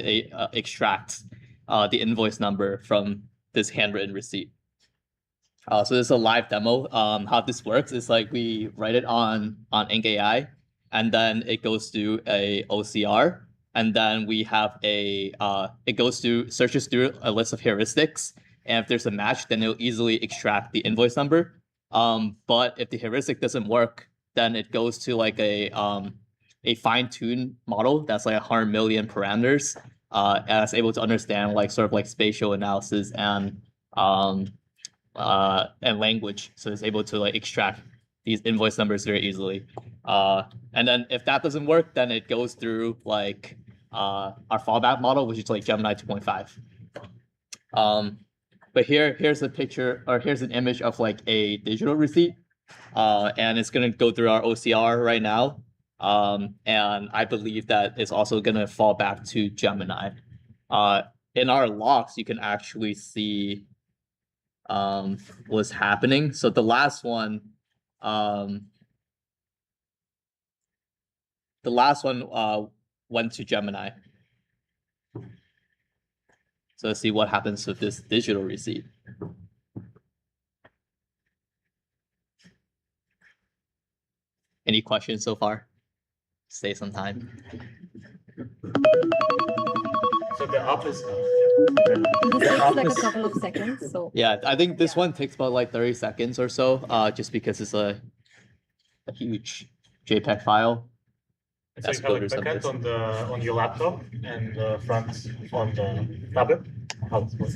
extract the invoice number from this handwritten receipt. So this is a live demo. How this works is like we write it on Ink.ai, and then it goes to a OCR, and then we have searches through a list of heuristics, and if there's a match, then it'll easily extract the invoice number. But if the heuristic doesn't work, then it goes to like a fine-tuned model that's like 100 million parameters, and it's able to understand like sort of like spatial analysis and language. So it's able to like extract these invoice numbers very easily. And then if that doesn't work, then it goes through like our fallback model, which is like Gemini 2.5. But here's a picture, or here's an image of like a digital receipt. And it's gonna go through our OCR right now. And I believe that it's also gonna fall back to Gemini. In our logs, you can actually see was happening. So the last one went to Gemini. So let's see what happens with this digital receipt. Any questions so far? Stay some time. So the up is. This takes like a couple of seconds, so. Yeah, I think this one takes about like 30 seconds or so, just because it's a huge JPEG file. So you have like backend on your laptop and the front on the tablet. How does it work?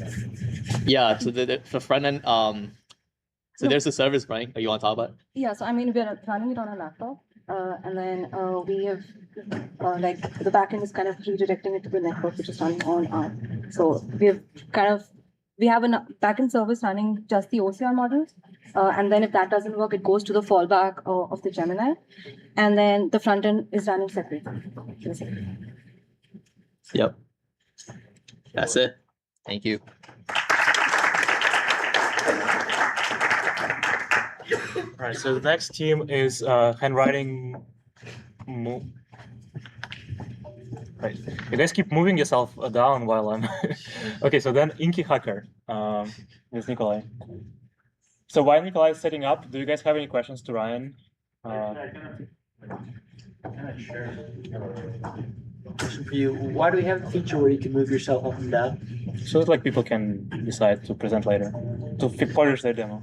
Yeah, so the front end, so there's a service, Brian, that you want to talk about? Yeah, so I mean, we're running it on a laptop, and then we have, like, the backend is kind of redirecting it to the network, which is running on our. So we have a backend service running just the OCR models, and then if that doesn't work, it goes to the fallback of the Gemini, and then the front end is running separate. Yep. That's it. Thank you. All right, so the next team is handwriting. Right, you guys keep moving yourself down while I'm. Okay, so then Ink.ai hacker with Nikolai. So while Nikolai is setting up, do you guys have any questions to Ryan? Question for you. Why do we have a feature where you can move yourself up and down? So that like people can decide to present later, to polish their demo.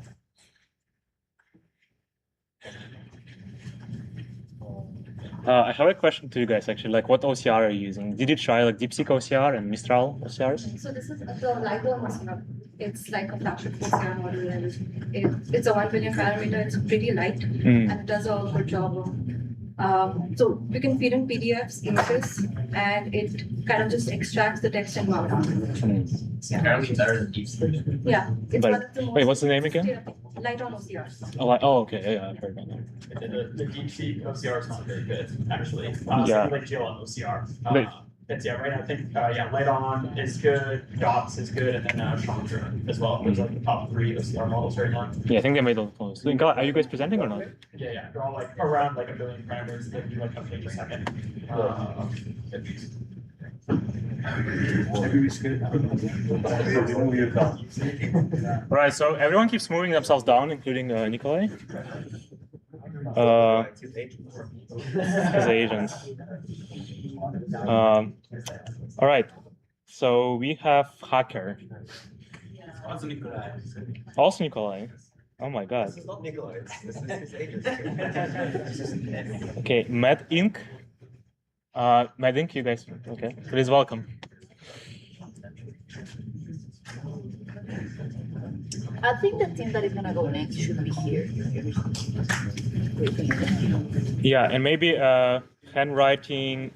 I have a question to you guys actually. Like, what OCR are you using? Did you try like DeepSeek OCR and Mistral OCRs? So this is the Lightroom OCR. It's like a flagship OCR model, and it's a 1 billion parameter. It's pretty light, and it does a good job of. So we can feed in PDFs, images, and it kind of just extracts the text and mark. Yeah. Wait, what's the name again? Lightroom OCR. Oh, okay. Yeah, I've heard about that. The DeepSeek OCR is not very good, actually. Yeah. Like GLM OCR. It's right now I think Light On is good, Dots is good, and then Chandra as well. Those are like the top 3 OCR models right now. Yeah, I think they made all those. So, are you guys presenting or not? Yeah, they're all like around like 1 billion parameters. They do like a page a second. Right, so everyone keeps moving themselves down, including Nikolai. As agents. All right, so we have hacker. Also Nikolai. Oh my god. This is not Nikolai. This is his agent. Okay, Mad Ink. Mad Ink, you guys. Okay, please welcome. I think the team that is gonna go next should be here. Yeah, and maybe handwriting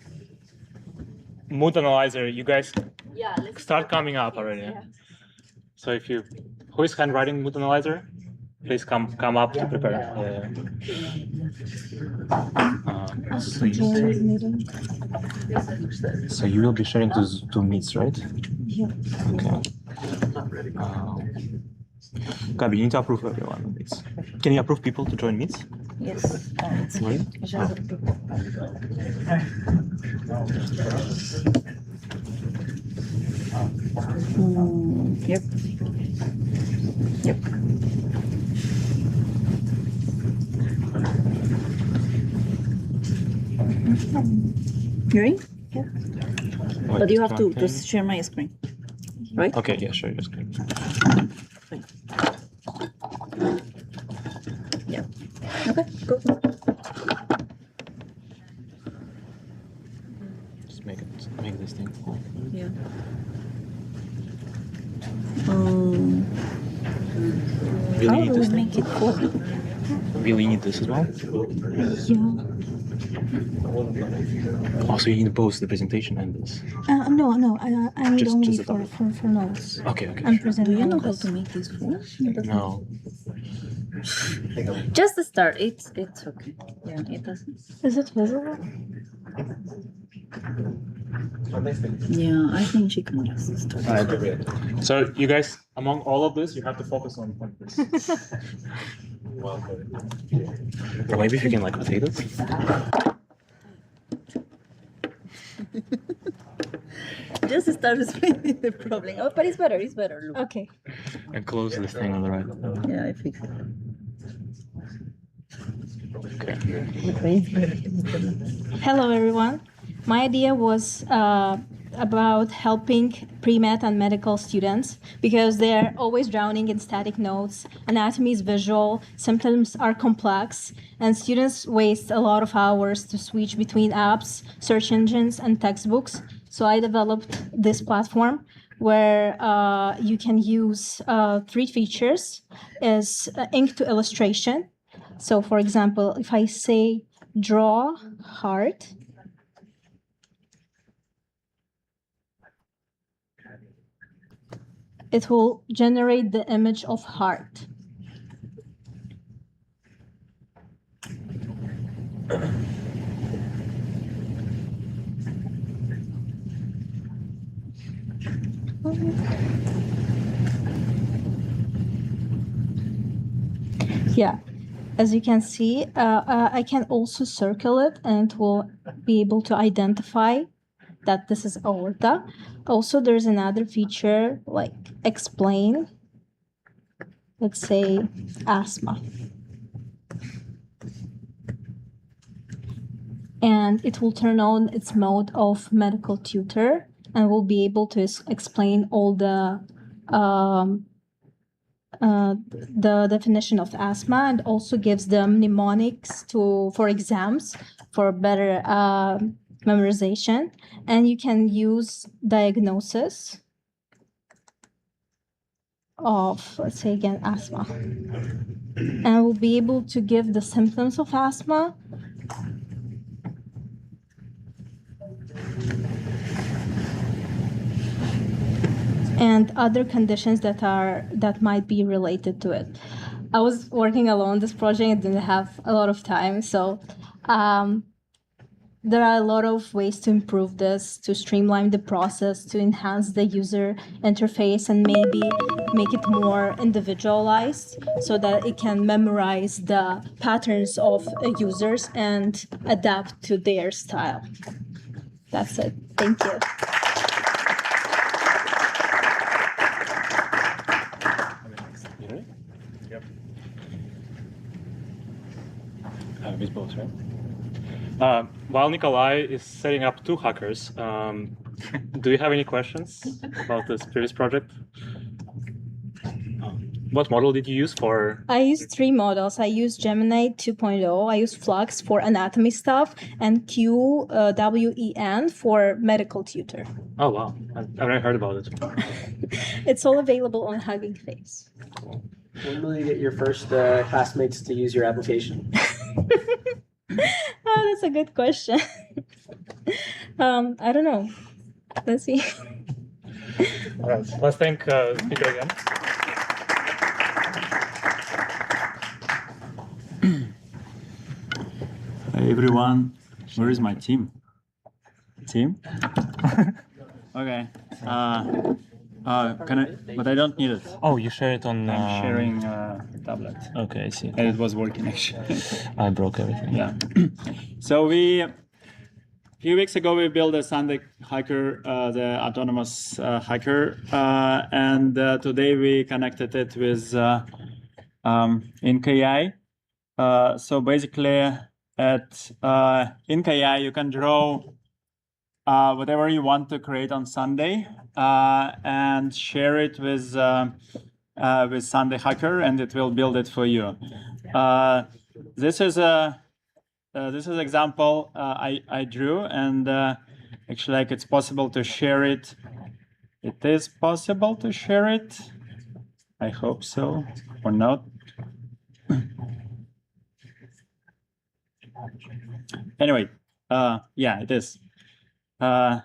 mood analyzer. You guys start coming up already. Yeah. So if you, who is handwriting mood analyzer? Please come up to prepare. So you will be sharing to meets, right? Yeah. Okay. Gabi, you need to approve everyone on this. Can you approve people to join meets? Yes. Right? Yep. Yep. Hearing? Yeah. But you have to just share my screen, right? Okay, yeah, share your screen. Yeah. Okay, go. Just make this thing full. Yeah. Really How need do we this thing? make it full? Really need this as well? Yeah. Oh, so you need both the presentation and this. No, I need Just only the for notes. Okay. I'm presenting. Do you know how to make this full? No. Just the start. It's okay. Yeah, it doesn't. Is it visible? Yeah, I think she can just start. All right. So you guys, among all of this, you have to focus on this. Well, maybe if you can like rotate it. Just start explaining the problem. Oh, but it's better. It's better. Look. Okay. And close this thing on the right. Yeah, I fixed it. Okay. Hello, everyone. My idea was about helping pre-med and medical students because they're always drowning in static notes. Anatomy is visual, symptoms are complex, and students waste a lot of hours to switch between apps, search engines, and textbooks. So I developed this platform where you can use 3 features is ink to illustration. So for example, if I say draw heart, it will generate the image of heart. Yeah, as you can see, I can also circle it and it will be able to identify that this is aorta. Also, there's another feature like explain, let's say asthma. And it will turn on its mode of medical tutor and will be able to explain all the definition of asthma, and also gives them mnemonics for exams for better memorization. And you can use diagnosis of, let's say again, asthma. And we'll be able to give the symptoms of asthma, and other conditions that might be related to it. I was working alone this project and didn't have a lot of time, so there are a lot of ways to improve this, to streamline the process, to enhance the user interface, and maybe make it more individualized so that it can memorize the patterns of users and adapt to their style. That's it. Thank you. Yep. It's both, right? While Nikolai is setting up 2 hackers, do you have any questions about this previous project? What model did you use for? I used 3 models. I used Gemini 2.0, I used Flux for anatomy stuff, and QWEN for medical tutor. Oh, wow. I've never heard about it. It's all available on Hugging Face. When will you get your first classmates to use your application? Oh, that's a good question. I don't know. Let's see. All right. Let's thank speaker again. Hey everyone, where is my team? Team? Okay. Can I? But I don't need it. Oh, you share it on. I'm sharing tablet. Okay, I see. And it was working actually. I broke everything. Yeah. So a few weeks ago we built a Sundai hiker, the autonomous hiker, and today we connected it with Ink.ai. So basically, at Ink.ai you can draw whatever you want to create on Sundai and share it with Sundai Hacker, and it will build it for you. This is example I drew, and actually, like, it's possible to share it. It is possible to share it. I hope so, or not. Anyway, yeah, it is. And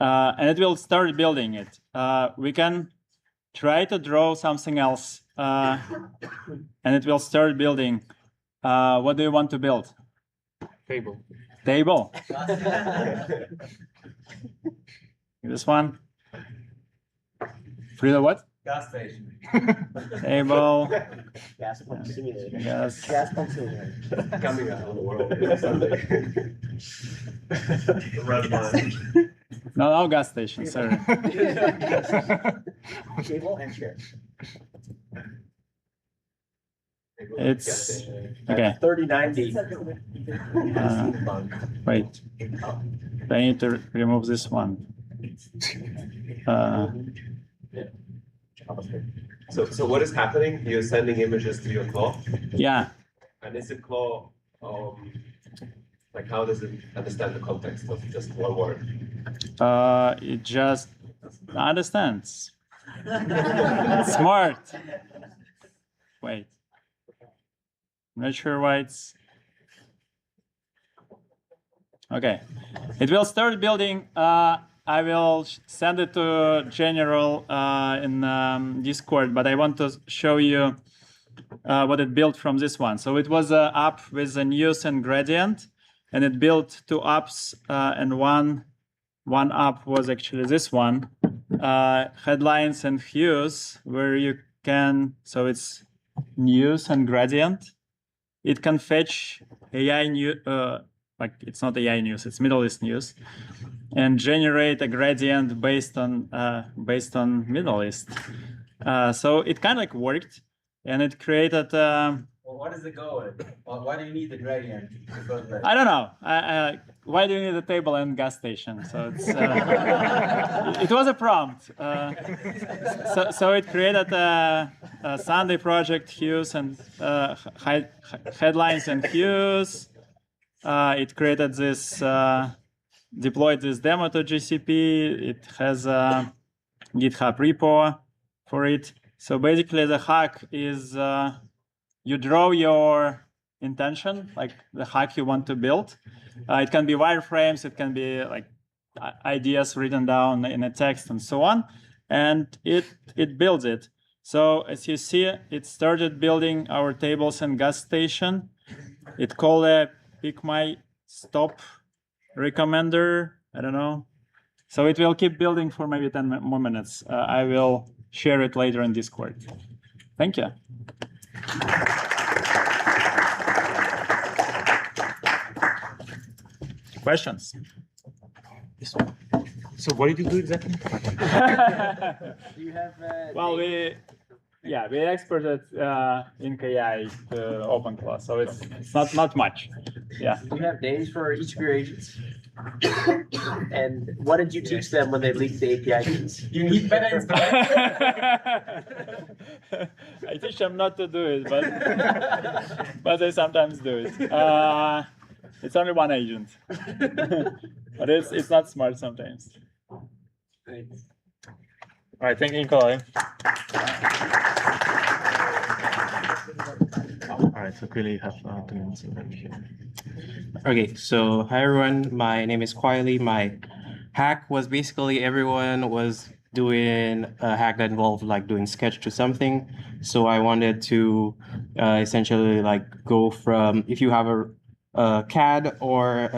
it will start building it. We can try to draw something else, and it will start building. What do you want to build? Table. Table. This one. Frida, what? Gas station. Table. Gas pump simulator. Yes. Gas pump simulator. Coming out of the world Sunday. Red line. No gas station, sorry. Table and chair. It's okay. 3090. Wait. I need to remove this one. So what is happening? You're sending images to your claw? Yeah. And is the claw, like how does it understand the context of just one word? It just understands. Smart. Wait. Not sure why it's. Okay. It will start building. I will send it to general in Discord, but I want to show you what it built from this one. So it was an app with a news and gradient, and it built two apps, and one app was actually this one, headlines and hues, where you can, so it's news and gradient. It can fetch AI news, like it's not AI news, it's Middle East news, and generate a gradient based on Middle East. So it kind of like worked, and it created. Well, what does it go with? Why do you need the gradient? I don't know. Why do you need a table and gas station? So it's, it was a prompt. So it created a Sundai project, hues and headlines and hues. It created this, deployed this demo to GCP. It has a GitHub repo for it. So basically the hack is you draw your intention, like the hack you want to build. It can be wireframes, it can be like ideas written down in a text and so on. And it builds it. So as you see, it started building our tables and gas station. It called a pick my stop recommender. I don't know. So it will keep building for maybe 10 more minutes. I will share it later in Discord. Thank you. Questions? So what did you do exactly? Do you have? Well, we exported Ink.ai to OpenClaw, so it's not much. Yeah. Do you have names for each of your agents? And what did you teach them when they leaked the API keys? You need better inspiration. I teach them not to do it, but they sometimes do it. It's only one agent, but it's not smart sometimes. Thanks. All right, thank you, Nikolai. All right, so clearly you have 2 minutes. Okay, so hi everyone. My name is Quietly. My hack was basically everyone was doing a hack that involved like doing sketch to something. So I wanted to essentially like go from, if you have a CAD or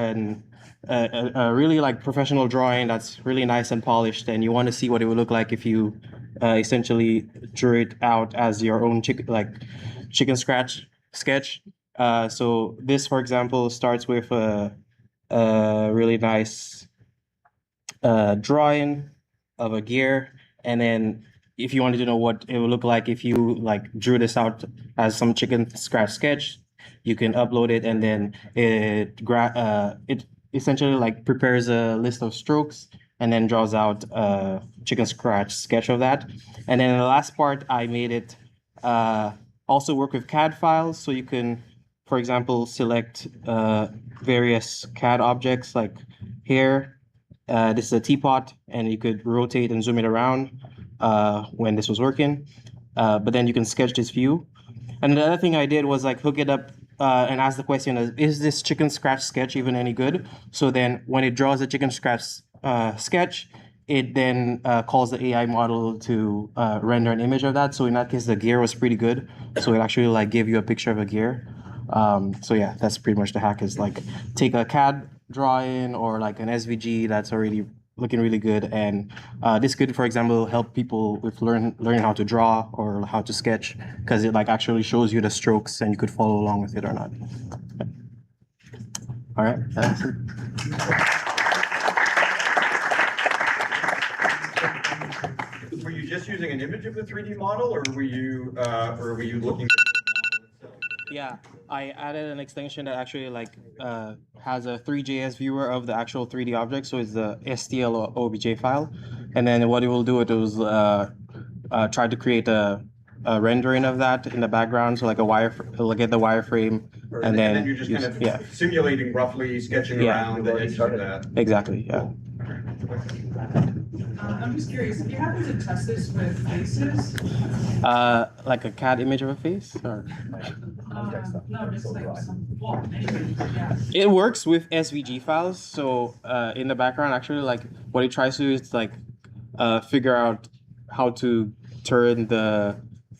a really like professional drawing that's really nice and polished, and you want to see what it would look like if you essentially drew it out as your own chicken scratch sketch. So this, for example, starts with a really nice drawing of a gear, and then if you wanted to know what it would look like if you like drew this out as some chicken scratch sketch, you can upload it, and then it essentially like prepares a list of strokes and then draws out a chicken scratch sketch of that. And then the last part, I made it also work with CAD files, so you can, for example, select various CAD objects like here. This is a teapot, and you could rotate and zoom it around when this was working. But then you can sketch this view. And the other thing I did was like hook it up and ask the question, is this chicken scratch sketch even any good? So then when it draws a chicken scratch sketch, it then calls the AI model to render an image of that. So in that case, the gear was pretty good. So it actually like gave you a picture of a gear. So yeah, that's pretty much the hack, is like take a CAD drawing or like an SVG that's already looking really good. And this could, for example, help people with learning how to draw or how to sketch, because it like actually shows you the strokes and you could follow along with it or not. All right, that's it. Were you just using an image of the 3D model, or were you looking at Yeah, I added an extension that actually like has a 3JS viewer of the actual 3D object, so it's the STL or OBJ file, and then what it will do, it was try to create a rendering of that in the background, so like it'll get the wireframe, and then you're just use, kind of simulating roughly, sketching around the edges of that? Exactly, yeah. I'm just curious, if you happen to test this with faces? Like a CAD image of a face, or? No, just like some, well, maybe, yeah. It works with SVG files. So in the background, actually, like what it tries to do is like figure out how to turn the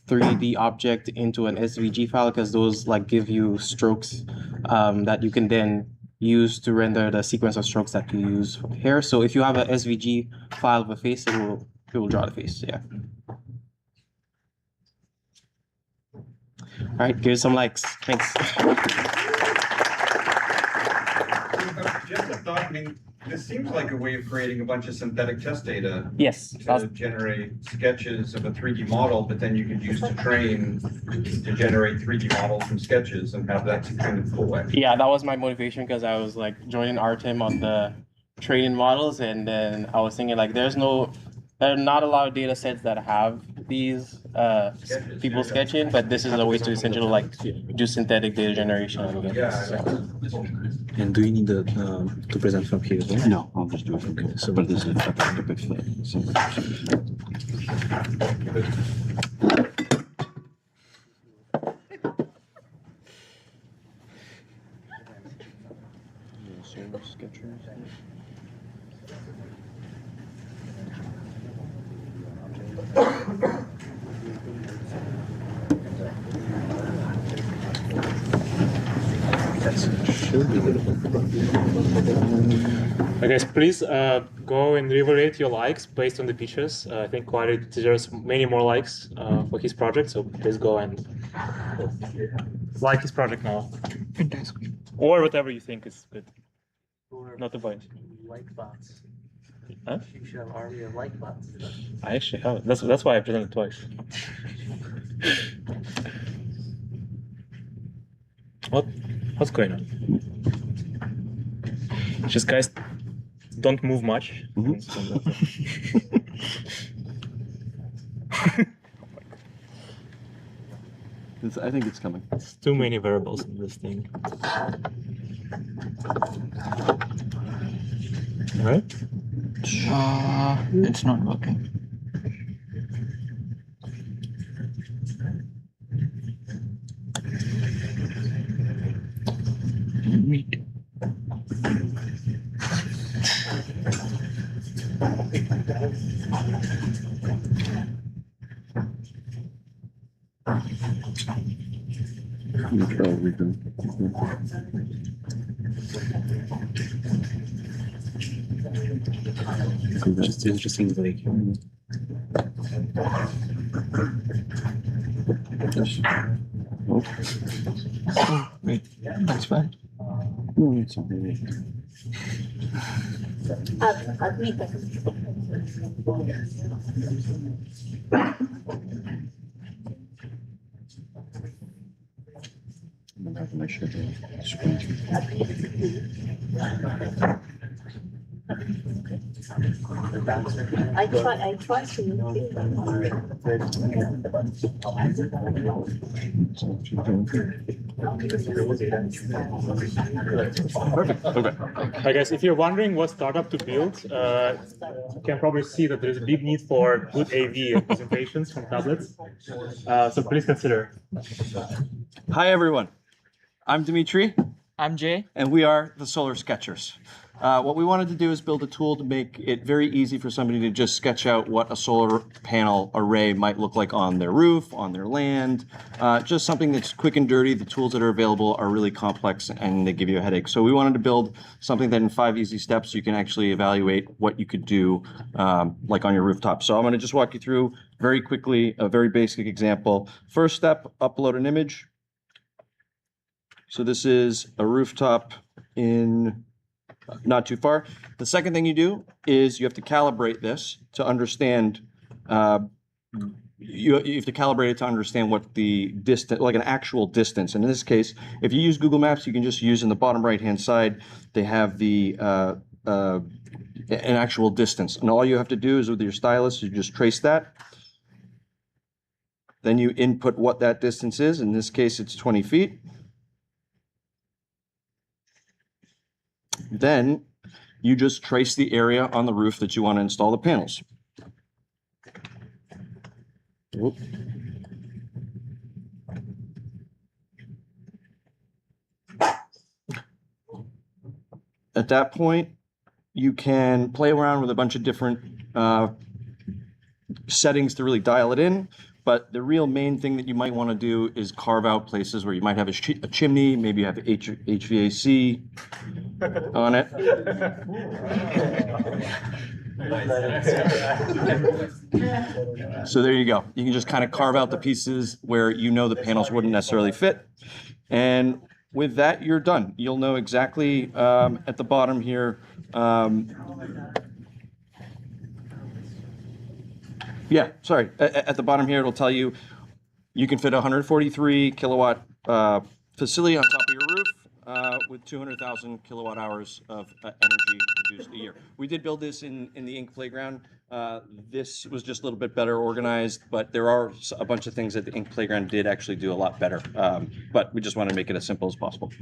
3D object into an SVG file, because those like give you strokes that you can then use to render the sequence of strokes that you use here. So if you have a SVG file of a face, it will draw the face. Yeah. All right, give some likes. Thanks. Just a thought, I mean, this seems like a way of creating a bunch of synthetic test data. Yes. To generate sketches of a 3D model, but then you could use to train to generate 3D models from sketches and have that kind of cool. Yeah, that was my motivation, because I was like joining RTEM on the training models, and then I was thinking like there are not a lot of data sets that have these people sketching, but this is a way to essentially like do synthetic data generation. And do you need to present from here? Right? No, I'll just do it from here. So, but this is a bit I guess please go and reevaluate your likes based on the pictures. I think Quality deserves many more likes for his project, so please go and like his project now. Or whatever you think is good. Not the point. Like bots. Huh? You should have already a like bots. I actually have. That's why I presented twice. What's going on? Just guys, don't move much. I think it's coming. It's too many variables in this thing. All right? It's not working. Just interesting, like. Oh, wait, that's fine. No, it's all right. I try to Perfect. Okay. I guess if you're wondering what startup to build, you can probably see that there is a big need for good AV presentations from tablets. So please consider. Hi, everyone. I'm Dimitri. I'm Jay. And we are the Solar Sketchers. What we wanted to do is build a tool to make it very easy for somebody to just sketch out what a solar panel array might look like on their roof, on their land, just something that's quick and dirty. The tools that are available are really complex and they give you a headache. So we wanted to build something that in 5 easy steps you can actually evaluate what you could do like on your rooftop. So I'm going to just walk you through very quickly a very basic example. First step, upload an image. So this is a rooftop in not too far. The second thing you do is you have to calibrate this to understand, you have to calibrate it to understand what the distance, like an actual distance. And in this case, if you use Google Maps, you can just use in the bottom right-hand side, they have the an actual distance. And all you have to do is with your stylus, you just trace that. Then you input what that distance is. In this case, it's 20 feet. Then you just trace the area on the roof that you want to install the panels. Whoop. At that point, you can play around with a bunch of different settings to really dial it in. But the real main thing that you might want to do is carve out places where you might have a chimney, maybe you have HVAC on it. So there you go. You can just kind of carve out the pieces where you know the panels wouldn't necessarily fit. And with that, you're done. You'll know exactly at the bottom here. At the bottom here, it'll tell you you can fit a 143 kilowatt facility on top of your roof with 200,000 kilowatt hours of energy produced a year. We did build this in the Ink Playground. This was just a little bit better organized, but there are a bunch of things that the Ink Playground did actually do a lot better. But we just want to make it as simple as possible.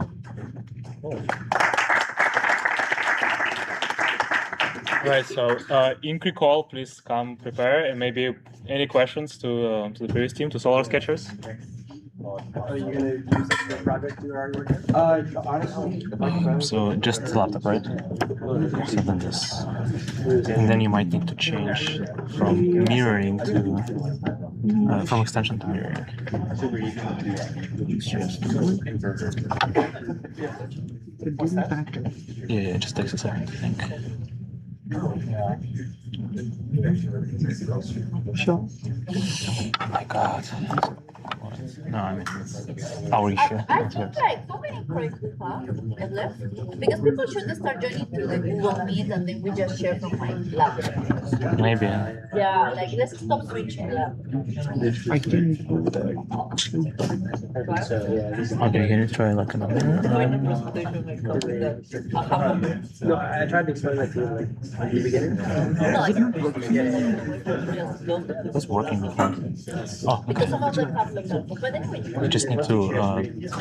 Right, so Ink Recall, please come prepare, and maybe any questions to the previous team, to Solar Sketchers? Are you going to use the project you already working on? Honestly, So just the laptop, right? So then this, and then you might need to change from mirroring to from extension to mirroring. Yeah, it just takes a second, I think. Sure. Oh my God. No, I mean, it's our issue. I think like how many projects we have left? Because people should start joining to the Google Meet and then we just share from my laptop. Maybe. Yeah, like let's stop switching lab. I can. Okay, can you try like another? No, I tried to explain that to you like at the beginning. It's working with that. Oh, Because some of them have like that. But anyway, you just need to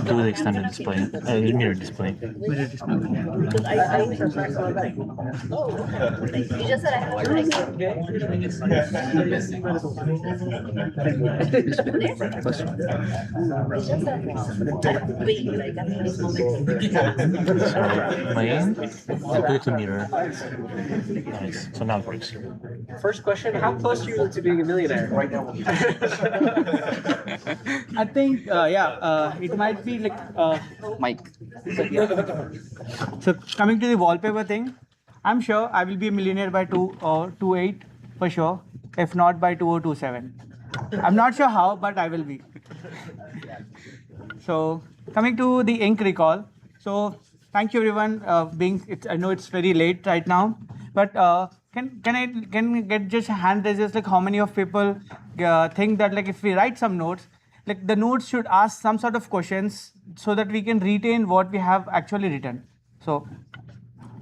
do the extended display, the mirror display. because I oh, you just said I have to like Playing, put it to mirror. Nice. So now it works. First question: how close are you to being a millionaire right now? I think, it might be like Mike. So coming to the wallpaper thing, I'm sure I will be a millionaire by 2028 for sure. If not by 2027, I'm not sure how, but I will be. So coming to the Ink Recall. So thank you everyone. I know it's very late right now, but can I get just hand raisers, like how many of people think that like if we write some notes, like the notes should ask some sort of questions so that we can retain what we have actually written. So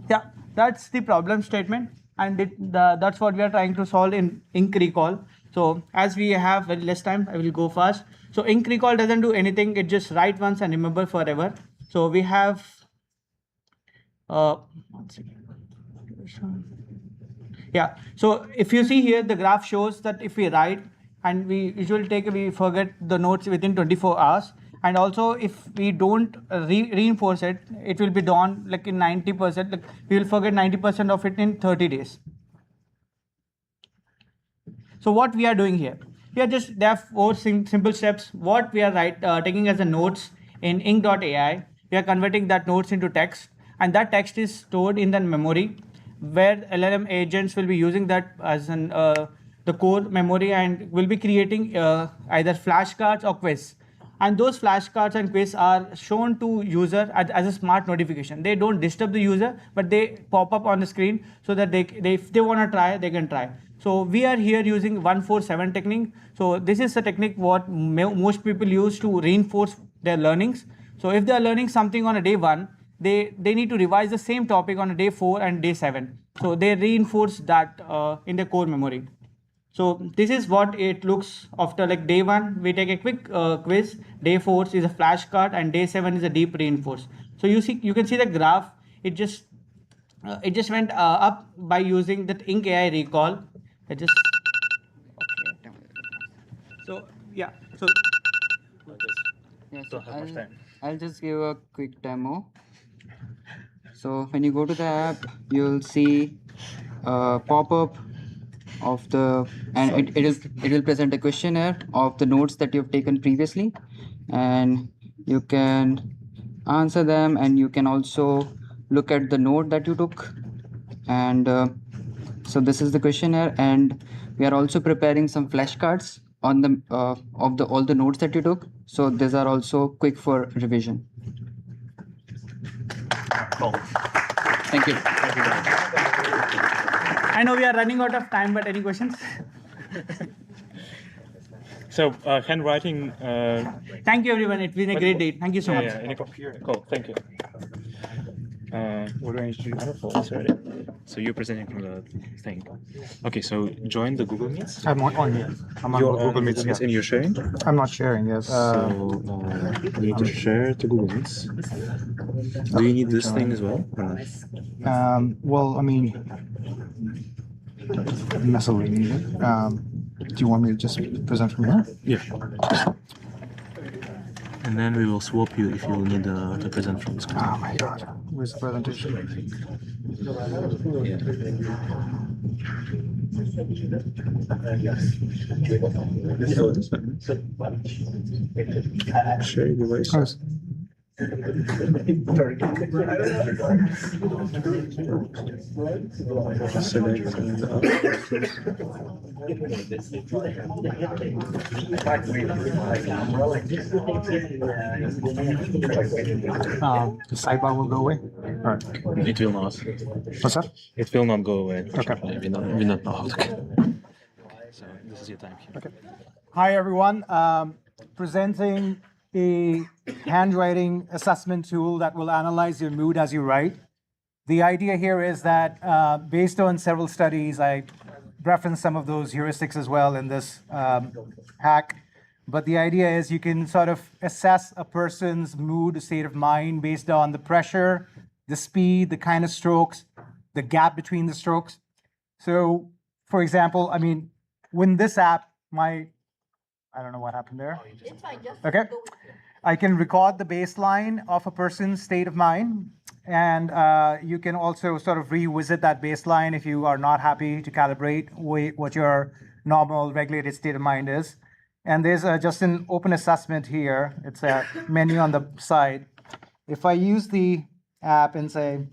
yeah, that's the problem statement, and that's what we are trying to solve in Ink Recall. So as we have very less time, I will go fast. So Ink Recall doesn't do anything, it just write once and remember forever. So we have one second. Yeah, so if you see here, the graph shows that if we write and we forget the notes within 24 hours, And also, if we don't reinforce it, it will be done like in 90%. Like we will forget 90% of it in 30 days. So what we are doing here, there are four simple steps. What we are taking as the notes in Ink.ai, we are converting that notes into text, and that text is stored in the memory, where LLM agents will be using that as the core memory, and will be creating either flashcards or quiz. And those flashcards and quiz are shown to user as a smart notification. They don't disturb the user, but they pop up on the screen so that if they want to try, they can try. So we are here using 147 technique. So this is a technique what most people use to reinforce their learnings. So if they are learning something on a day 1, they need to revise the same topic on a day 4 and day 7. So they reinforce that in the core memory. So this is what it looks after like day 1. We take a quick quiz. Day 4 is a flashcard, and day 7 is a deep reinforce. So you can see the graph. It just went up by using that Ink.ai recall. It just okay. So yeah. So yeah. So I'll just give a quick demo. So when you go to the app, you'll see a pop-up of and it will present a questionnaire of the notes that you've taken previously, and you can answer them, and you can also look at the note that you took. And so this is the questionnaire, and we are also preparing some flashcards on the of all the notes that you took. So these are also quick for revision. Cool. Thank you. I know we are running out of time, but any questions? So handwriting. Thank you, everyone. It's been a great day. Thank you so much. Yeah, cool. Thank you. What do I need to do? Wonderful. So you're presenting from the thing. Okay, so join the Google Meets. I'm on here. I'm on Google Meets. Yeah. And you're sharing? I'm not sharing yet. So you need to share to Google Meets. Do you need this thing as well? Well, I mean, necessarily need it. Do you want me to just present from here? Yeah. And then we will swap you if you need to present from screen. Oh my god. Where's the presentation? Share your device. The sidebar will go away? All right. It will not. What's that? It will not go away. Okay. We not know how to. Okay, so this is your time here. Okay. Hi, everyone. Presenting a handwriting assessment tool that will analyze your mood as you write. The idea here is that based on several studies, I referenced some of those heuristics as well in this hack. But the idea is you can sort of assess a person's mood, state of mind based on the pressure, the speed, the kind of strokes, the gap between the strokes. So, for example, I mean, when this app, I don't know what happened there. It's fine, just Okay. I can record the baseline of a person's state of mind, and you can also sort of revisit that baseline if you are not happy to calibrate what your normal regulated state of mind is. And there's just an open assessment here. It's a menu on the side. If I use the app and say,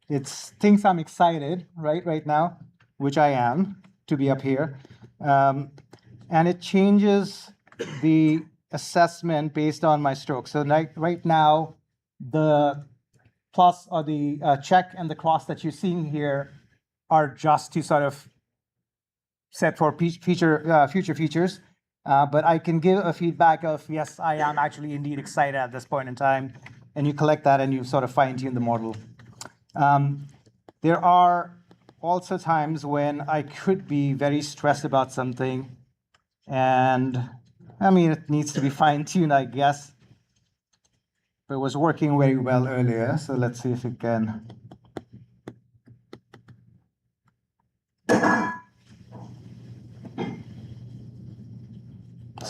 it thinks I'm excited right now, which I am, to be up here. And it changes the assessment based on my stroke. So right now, the plus or the check and the cross that you're seeing here are just to sort of set for future features. But I can give a feedback of, yes, I am actually indeed excited at this point in time. And you collect that and you sort of fine tune the model. There are also times when I could be very stressed about something. And I mean, it needs to be fine tuned, I guess. But it was working very well earlier. So let's see if it can.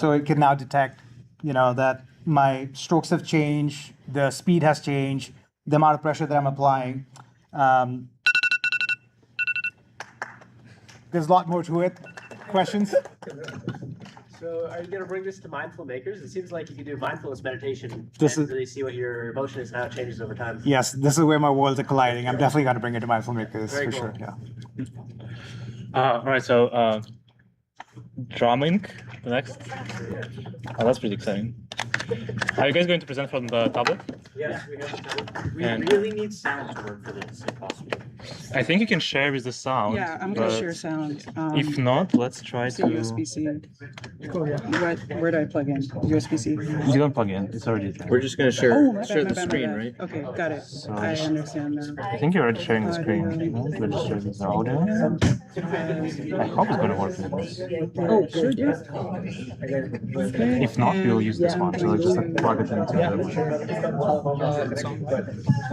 So it can now detect, that my strokes have changed, the speed has changed, the amount of pressure that I'm applying. There's a lot more to it. Questions? So are you going to bring this to mindful makers? It seems like you can do mindfulness meditation This and is- really see what your emotion is and how it changes over time. Yes, this is where my worlds are colliding. I'm definitely going to bring it to mindful makers Very for cool. sure. Yeah. All right, so drumming next. Oh, that's pretty exciting. Are you guys going to present from the tablet? Yes, we have. We And- really need sound to work for this, if possible. I think you can share with the sound. Yeah, I'm gonna but share sound. If not, let's try it's a to. USB-C. Where do I plug in? USB-C. You don't plug in. It's already there. We're just gonna share Oh, my bad, share my the bad, my screen, bad. right? Okay, got it. I understand now. I think you're already sharing the screen. We're just sharing the audio. I hope it's gonna work. Oh, should you? If not, we'll use this one. So just plug it into the other one.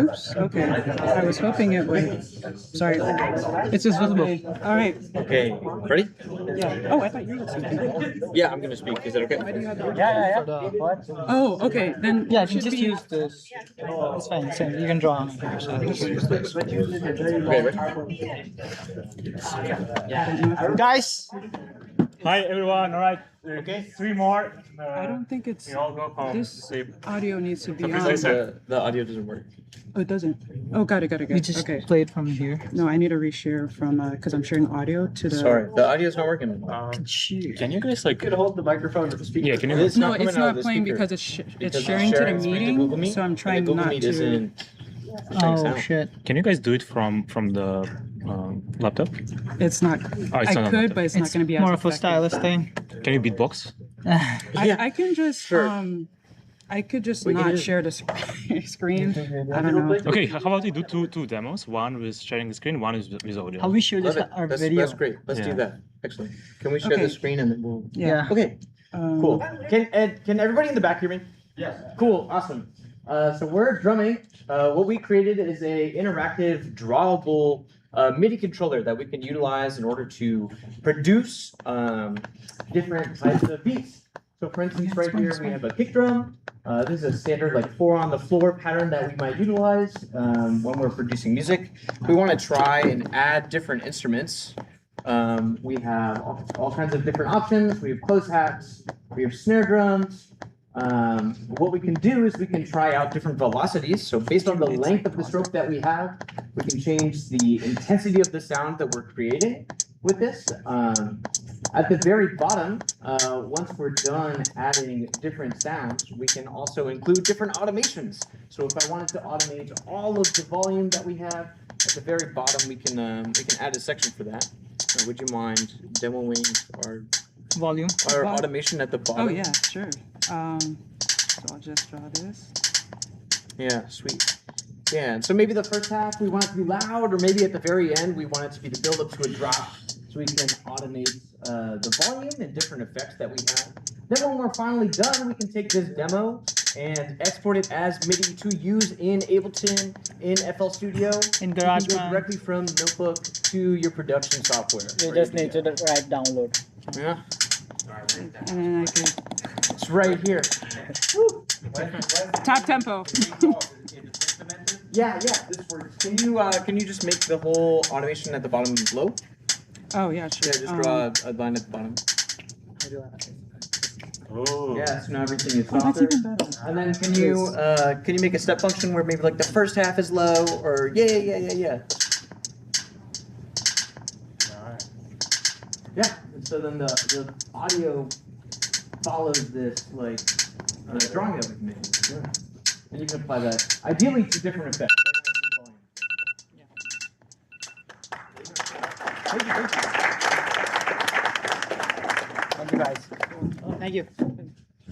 Oops. Okay. I was hoping it would. Sorry. It's just visible. All right. Okay, ready? Yeah. Oh, I thought you were speaking. Yeah, I'm gonna speak. Is that okay? Yeah. Oh, okay. Then Yeah, should just be- use this. It's fine. It's fine. You can draw on here. So just use this. Guys. Hi everyone. All right. Okay. 3 more. I don't think it's. We all go home. This audio needs to be on. The audio doesn't work. Oh, it doesn't. Oh, got it. You just Okay. play it from here. No, I need to reshare from because I'm sharing audio to the. Sorry, the audio's not working. Can you guys like? You could hold the microphone to the speaker. Yeah. Can you? No, It's not it's coming out of not the playing speaker. because it's Because sharing to the screen to Google meeting. Meet, So I'm and trying the Google not Meet to. isn't Oh sound. shit. Can you guys do it from the laptop? It's not. Oh, it's I not on could, laptop. but it's not going to be as More of a effective. stylus thing. Can you beatbox? I can just I could just We can not just- share the screen. I don't know. Okay. How about you do two demos? One with sharing the screen. One is with audio. How we share this Love it. our That's, video? that's great. Let's Yeah. do that. Excellent. Can we share Okay. the screen and then we'll? Yeah. Okay. Cool. Can everybody in the back hear me? Yes. Cool, awesome. So we're drumming. What we created is a interactive, drawable MIDI controller that we can utilize in order to produce different types of beats. So for instance, right here we have a kick drum. This is a standard like 4 on the floor pattern that we might utilize when we're producing music. We want to try and add different instruments. We have all kinds of different options. We have close hats. We have snare drums. What we can do is we can try out different velocities. So based on the length of the stroke that we have, we can change the intensity of the sound that we're creating with this. At the very bottom, once we're done adding different sounds, we can also include different automations. So if I wanted to automate all of the volume that we have, at the very bottom we can add a section for that. Would you mind demoing our Volume. our automation at the bottom? Oh yeah, sure. So I'll just draw this. Yeah, sweet. Yeah, and so maybe the first half we want it to be loud, or maybe at the very end we want it to be the build up to a drop, so we can automate the volume and different effects that we have. Then when we're finally done, we can take this demo and export it as MIDI to use in Ableton, in FL Studio. In You can go GarageBand. directly from Notebook to your production software. You just need to write download. Yeah, And then I can it's right here. top tempo. Yeah, this works. Can you just make the whole automation at the bottom low? Oh yeah, sure. Yeah, just draw a line at the bottom. Oh. Yeah, so now everything is Oh, that's softer. even better. And then can you make a step function where maybe like the first half is low, or yeah. Yeah, and so then the audio follows this like drawing that we've made. Yeah. And you can apply that ideally to different effects. Thank you guys. Thank you.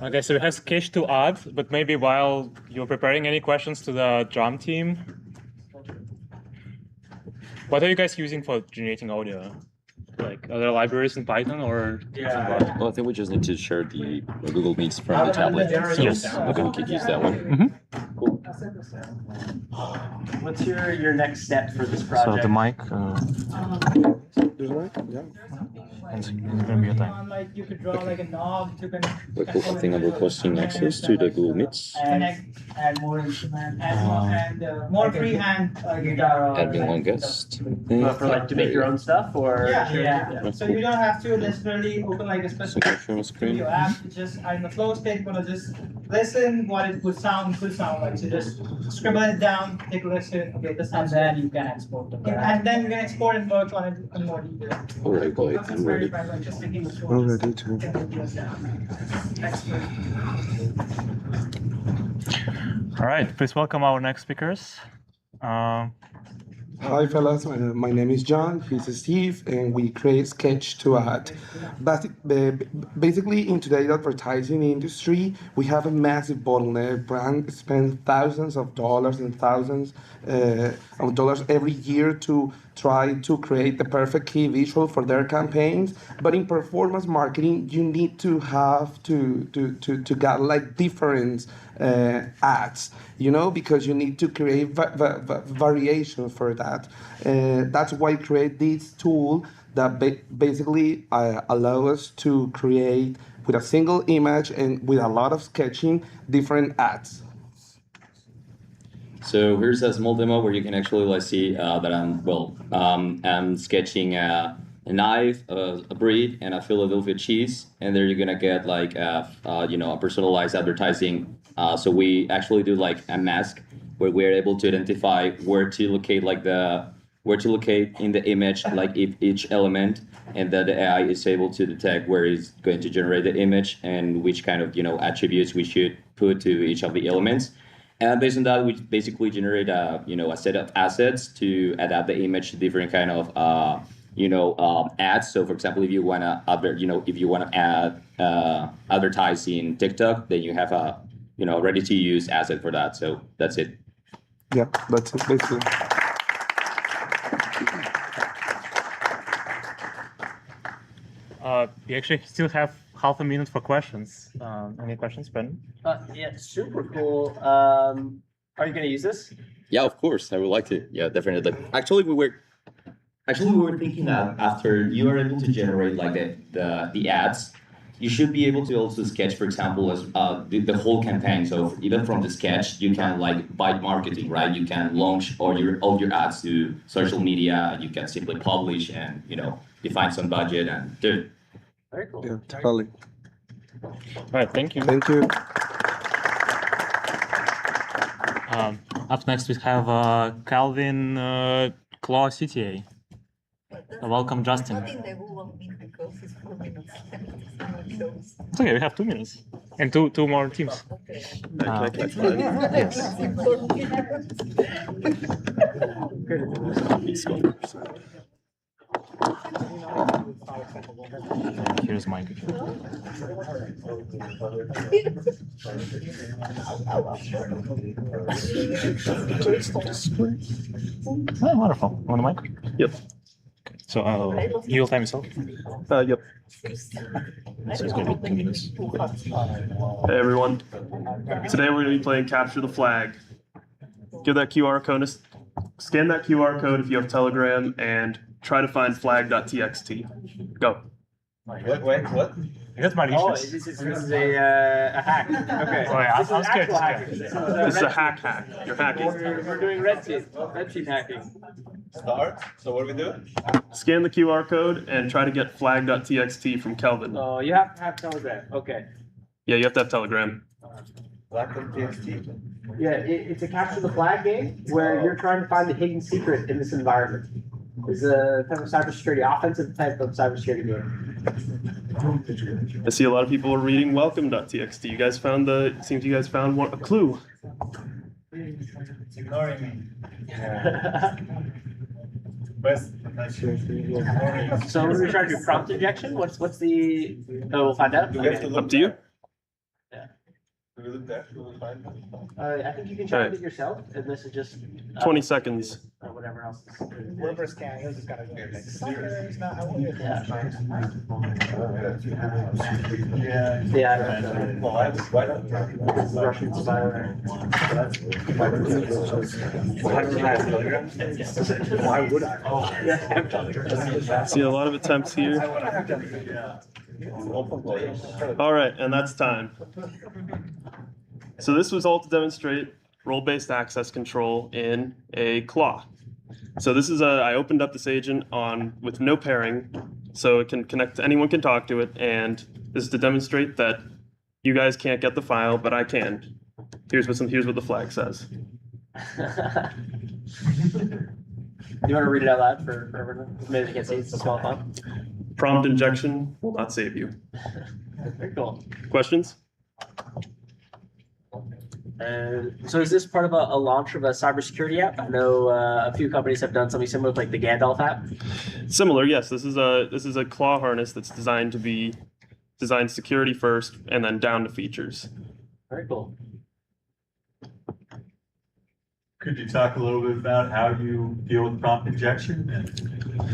Okay, so we have sketch to add, but maybe while you're preparing, any questions to the drum team? What are you guys using for generating audio? Like other libraries in Python or? Well, I think we just need to share the Google Meets from the tablet. So Yes. okay, we could use that one. What's your next step for this So project? the mic. there's one. Yeah. It's gonna be a time. Like you could draw like a knob to I think I'm requesting access to the Google Meets. add more instrument, more freehand guitar. Adding one guest. For like to make your own stuff or Yeah. So you don't have to necessarily open like a specific screen. app. Just in the flow state, gonna just listen what it could sound like. So just scribble it down, take a listen. Okay, this sounds. And then you can export it. And then you can export and work on it in more detail. All right, boy, I'm ready. I'm ready too. All right, please welcome our next speakers. Hi fellas, my name is John, he's Steve, and we create sketch to ad. Basically, in today's advertising industry, we have a massive bottleneck. Brands spend thousands of dollars and thousands of dollars every year to try to create the perfect key visual for their campaigns. But in performance marketing, you need to have to get like different ads, you know, because you need to create variation for that. That's why I create this tool that basically allow us to create with a single image and with a lot of sketching different ads. So here's a small demo where you can actually see that I'm sketching a knife, a bread, and a Philadelphia cheese, and there you're gonna get like a personalized advertising. So we actually do like a mask where we're able to identify where to locate in the image like each element, and that the AI is able to detect where it's going to generate the image and which kind of attributes we should put to each of the elements. And based on that, we basically generate a set of assets to adapt the image to different kind of ads. So for example, if you wanna add advertising TikTok, then you have a ready to use asset for that. So that's it. Yeah, that's it basically. We actually still have half a minute for questions. Any questions, Ben? Yeah, super cool. Are you going to use this? Yeah, of course. I would like to. Yeah, definitely. Actually, we were thinking that after you are able to generate like the ads, you should be able to also sketch, for example, as the whole campaign. So even from the sketch, you can like buy marketing, right? You can launch all your ads to social media, and you can simply publish and define some budget and do it. Very cool. Yeah, totally. All right, thank you. Thank you. Up next, we have Calvin Claw CTA. Welcome, Justin. It's okay, we have 2 minutes. And two more teams. Here's my Oh, wonderful. On the mic? Yep. So you will time yourself? Yep. So it's going to be 2 minutes. Hey everyone. Today we're going to be playing Capture the Flag. Give that QR code, scan that QR code if you have Telegram, and try to find flag.txt. Go. What? That's my this is a hack. Okay. Oh, yeah, This is I'm scared. actual hacking. This is a hack. You're hacking. We're doing red team hacking. Start. So what do we do? Scan the QR code and try to get flag.txt from Kelvin. Oh, you have to have Telegram. Okay. Yeah, you have to have Telegram. Flag.txt. Yeah, it's a capture the flag game where you're trying to find the hidden secret in this environment. It's a type of cybersecurity, offensive type of cybersecurity game. I see a lot of people are reading welcome.txt. You guys found seems you guys found a clue. It's ignoring me. So we're gonna try to do prompt injection. What's the? Oh, we'll find out. Up to you. I think you can try it yourself, and this is just 20 seconds. Whatever else. Whoever scanning this is gonna go. Russian spy. Why would I? See a lot of attempts here. All right, and that's time. So this was all to demonstrate role-based access control in a claw. So this is I opened up this agent with no pairing, so it can connect, anyone can talk to it, and this is to demonstrate that you guys can't get the file, but I can. Here's what the flag says. You want to read it out loud for everyone? Maybe they can't see it's a small font. Prompt injection will not save you. Very cool. Questions? So is this part of a launch of a cybersecurity app? I know a few companies have done something similar with like the Gandalf app. Similar, yes. This is a claw harness that's designed to be designed security first and then down to features. Very cool. Could you talk a little bit about how you deal with prompt injection and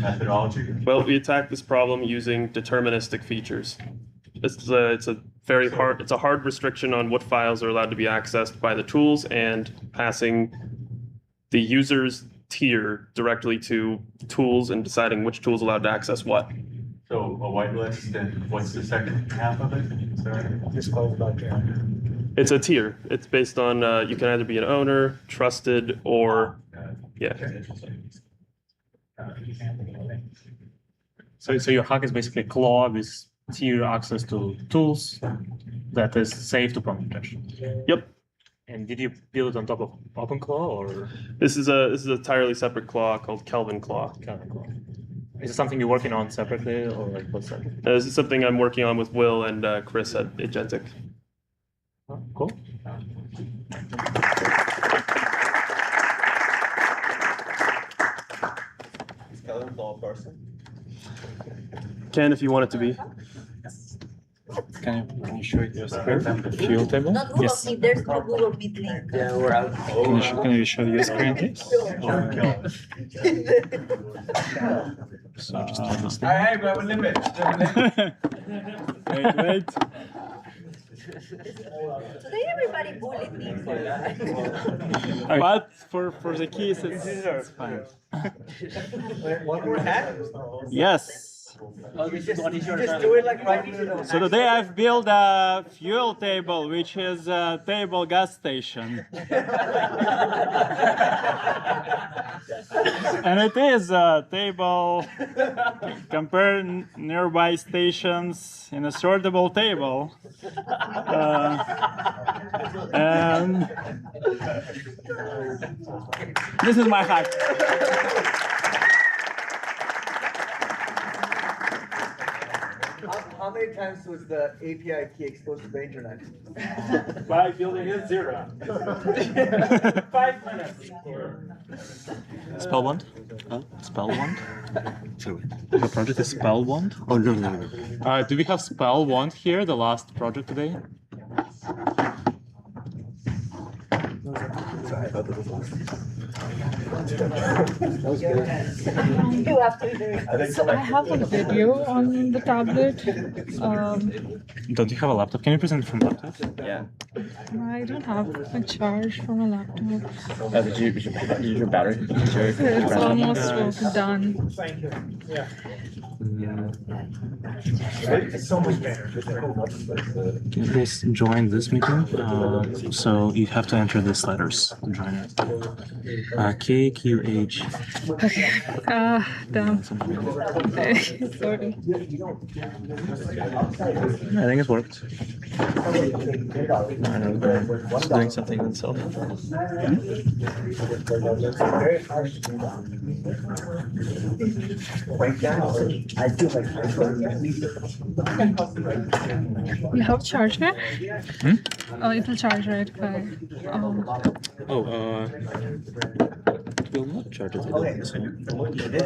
methodology? Well, we attack this problem using deterministic features. It's a hard restriction on what files are allowed to be accessed by the tools and passing the user's tier directly to tools and deciding which tool is allowed to access what. So a whitelist, and what's the second half of it? Sorry. It's a tier. It's based on you can either be an owner, trusted, or yeah. So your hack is basically a claw with tier access to tools that is safe to prompt injection. Yep. And did you build it on top of OpenClaw or? This is an entirely separate claw called Kelvin Claw. Kelvin Claw. Is it something you're working on separately, or like what's that? This is something I'm working on with Will and Chris at Agentic. Oh, cool. Is Kelvin Claw a person? Can if you want it to be. Can you show it your screen? Fuel table? Not Google Yes. Meet, there's no Google Meet link. Yeah, we're out. Can you show your screen, please? So just hold this thing. Hey, we have a limit. Wait. Today everybody bullied me for that. But for the keys, it's fine. One more hat? Yes. Oh, just do it like right here. So today I've built a fuel table, which is a table gas station. And it is a table, compare nearby stations in a sortable table. And this is my hack. How many times was the API key exposed to the internet? By building it 0. 5 minutes. Spellbond? Huh? Spellbond? The project is Spellbond? Oh, no. Do we have Spellbond here, the last project today? You have to be very. So I have a video on the tablet. Don't you have a laptop? Can you present it from laptop? Yeah. I don't have a charge for my laptop. Did you use your battery? It's almost done. Thank you. Yeah. It's so much better. Can you guys join this meeting? So you have to enter these letters to join it. K, Q, H. Okay. Damn. Okay. Sorry. I think it worked. I don't know, it's doing something itself. You have charge here? Hmm? Oh, it will charge right by. It will not charge it.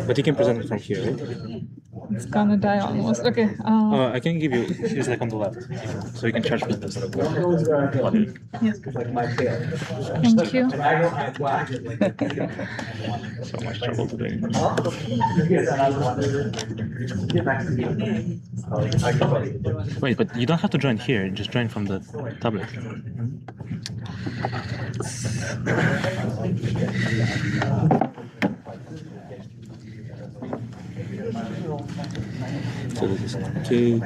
But you can present it from here, right? It's gonna die almost. Okay. I can give you. He's like on the left, so you can charge with this. Yeah. Like my tail. Thank you. So much trouble today. Wait, but you don't have to join here. Just join from the tablet. So this is two.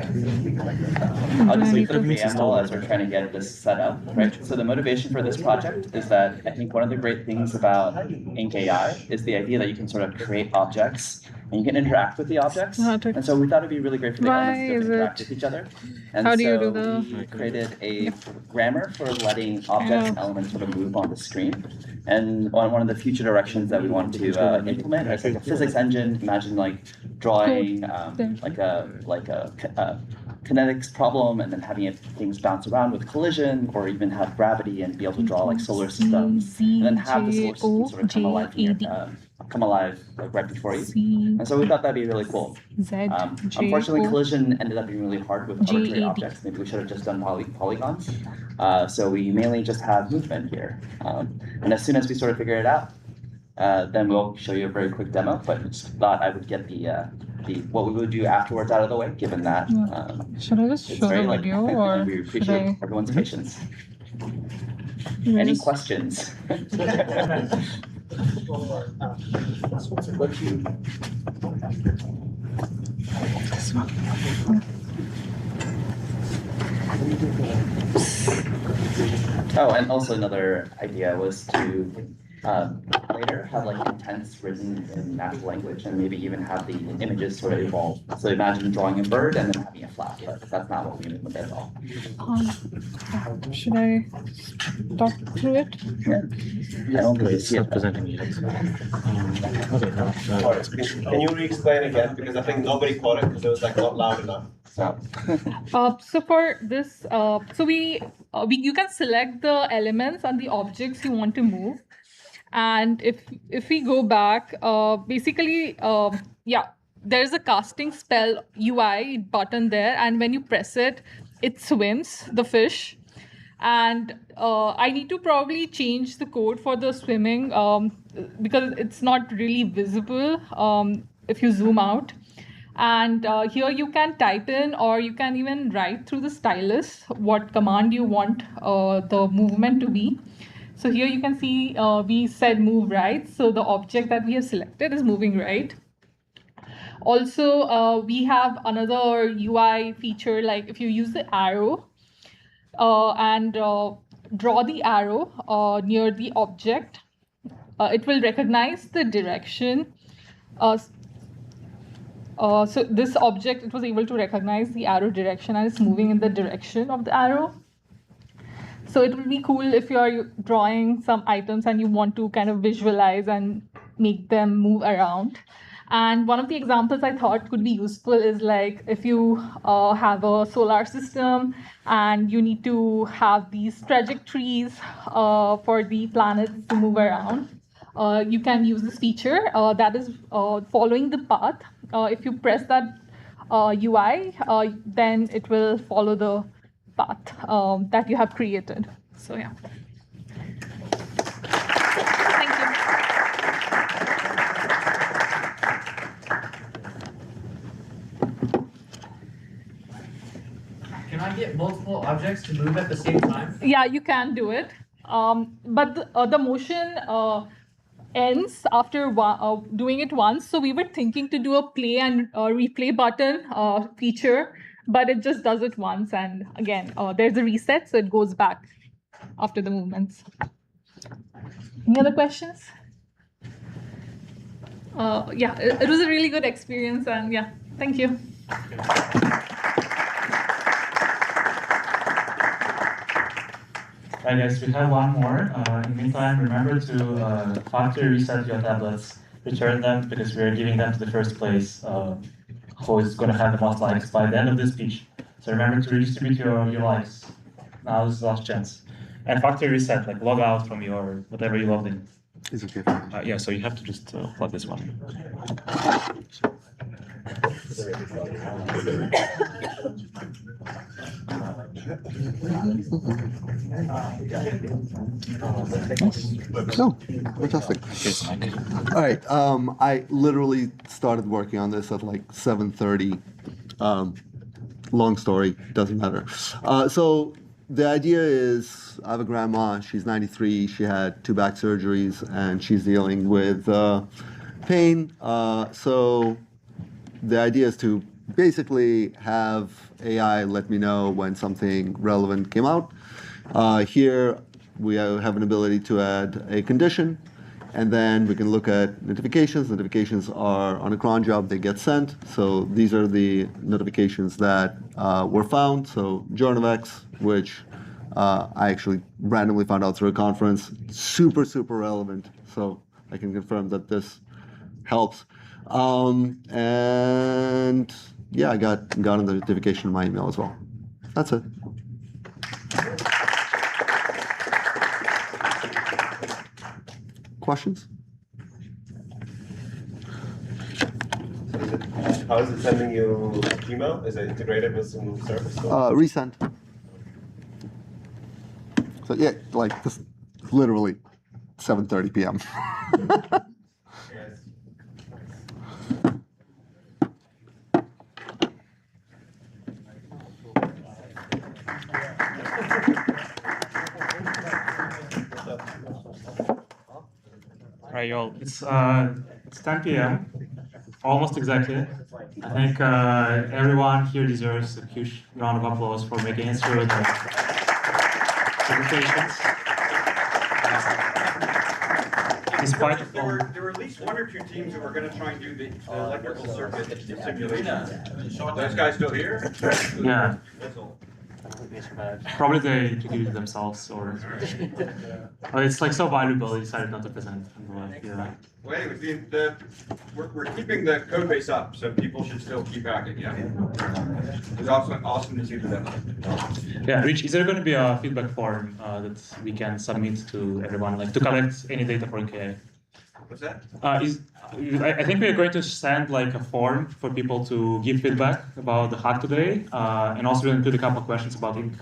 Honestly, for me, as well as we're trying to get this set up, right? So the motivation for this project is that I think one of the great things about Ink.ai is the idea that you can sort of create objects and you can interact with the objects. And so we thought it'd be really great for the elements to interact with each other. And How so do you do the? we created a grammar for letting objects and elements sort of move on the screen. And one of the future directions that we want to implement is like a physics engine. Imagine like drawing like a kinetics problem and then having things bounce around with collision, or even have gravity and be able to draw like solar systems, and then have the solar system sort of come alive like right before you. And so we thought that'd be really cool. Unfortunately, collision ended up being really hard with arbitrary objects. Maybe we should have just done polygons. So we mainly just have movement here. And as soon as we sort of figure it out, then we'll show you a very quick demo. But just thought I would get the what we would do afterwards out of the way, given that Should I just it's show very the like video and or we should appreciate I? everyone's patience. Yes. Any questions? Oh, and also another idea was to later have like intents written in natural language and maybe even have the images sort of evolve. So imagine drawing a bird and then having a flap, but that's not what we implement at all. Should I talk through it? I don't really see it presenting yet. Okay, Can you re-explain again? Because I think nobody caught it because it was like not loud enough. So for this, you can select the elements and the objects you want to move, and if we go back, basically, there's a casting spell UI button there, and when you press it, it swims the fish, and I need to probably change the code for the swimming because it's not really visible if you zoom out. And here you can type in, or you can even write through the stylus what command you want the movement to be. So here you can see we said move right. So the object that we have selected is moving right. Also, we have another UI feature, like if you use the arrow and draw the arrow near the object, it will recognize the direction. So this object, it was able to recognize the arrow direction and it's moving in the direction of the arrow. So it will be cool if you're drawing some items and you want to kind of visualize and make them move around. And one of the examples I thought could be useful is like if you have a solar system and you need to have these trajectories for the planets to move around. You can use this feature that is following the path. If you press that UI, then it will follow the path that you have created. So yeah. Thank you. Can I get multiple objects to move at the same time? Yeah, you can do it. But the motion ends after doing it once. So we were thinking to do a play and replay button feature, but it just does it once. And again, there's a reset, so it goes back after the movements. Any other questions? Yeah, it was a really good experience. And yeah, thank you. I guess we have one more. In the meantime, remember to factory reset your tablets, return them, because we are giving them to the first place who is going to have the most likes by the end of this speech. So remember to redistribute your likes. Now is the last chance. And factory reset, like log out from your whatever you logged in. Is it okay? Yeah, so you have to just plug this one. No, fantastic. All right, I literally started working on this at like 7:30. Long story, doesn't matter. So the idea is, I have a grandma. She's 93. She had 2 back surgeries, and she's dealing with pain. So the idea is to basically have AI let me know when something relevant came out. Here we have an ability to add a condition, and then we can look at notifications. Notifications are on a cron job, they get sent. So these are the notifications that were found. So Jornavex, which I actually randomly found out through a conference, super, super relevant. So I can confirm that this helps. And yeah, I got a notification in my email as well. That's it. Questions? How is it sending you email? Is it integrated with some service? Resend. So yeah, like this, literally 7:30 p.m. All right, y'all. It's 10 p.m. Almost exactly. I think everyone here deserves a huge round of applause for making it through the presentations. Despite there were at least 1 or 2 teams who were going to try and do the electrical circuit simulation. Those guys still here? Yeah. Probably they introduced it themselves, or it's like so valuable they decided not to present. Yeah. Well, anyway, we're keeping the code base up, so people should still keep hacking. Yeah. It's awesome to see the demo. Yeah, Rich, is there going to be a feedback form that we can submit to everyone, like to collect any data for Ink.ai? What's that? I think we're going to send like a form for people to give feedback about the hack today, and also we'll include a couple of questions about Ink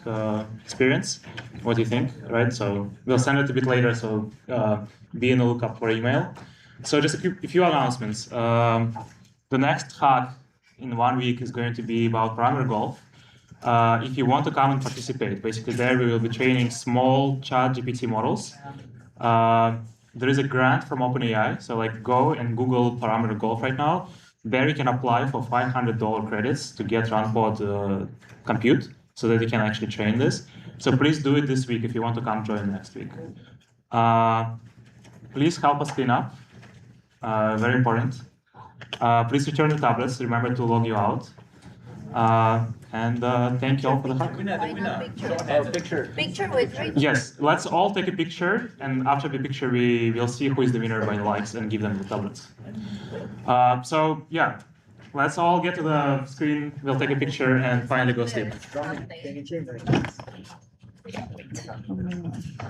experience. What do you think, right? So we'll send it a bit later, so be in the lookout for email. So just a few announcements. The next hack in 1 week is going to be about parameter golf. If you want to come and participate, basically there we will be training small ChatGPT models. There is a grant from OpenAI, so like go and Google parameter golf right now. There you can apply for $500 credits to get RunPod compute so that you can actually train this. So please do it this week if you want to come join next week. Please help us clean up, very important. Please return the tablets, remember to log you out. And thank you all for the hack. Picture with Rich. Yes, let's all take a picture, and after the picture, we will see who is the winner by likes and give them the tablets. So yeah, let's all get to the screen. We'll take a picture and finally go sleep.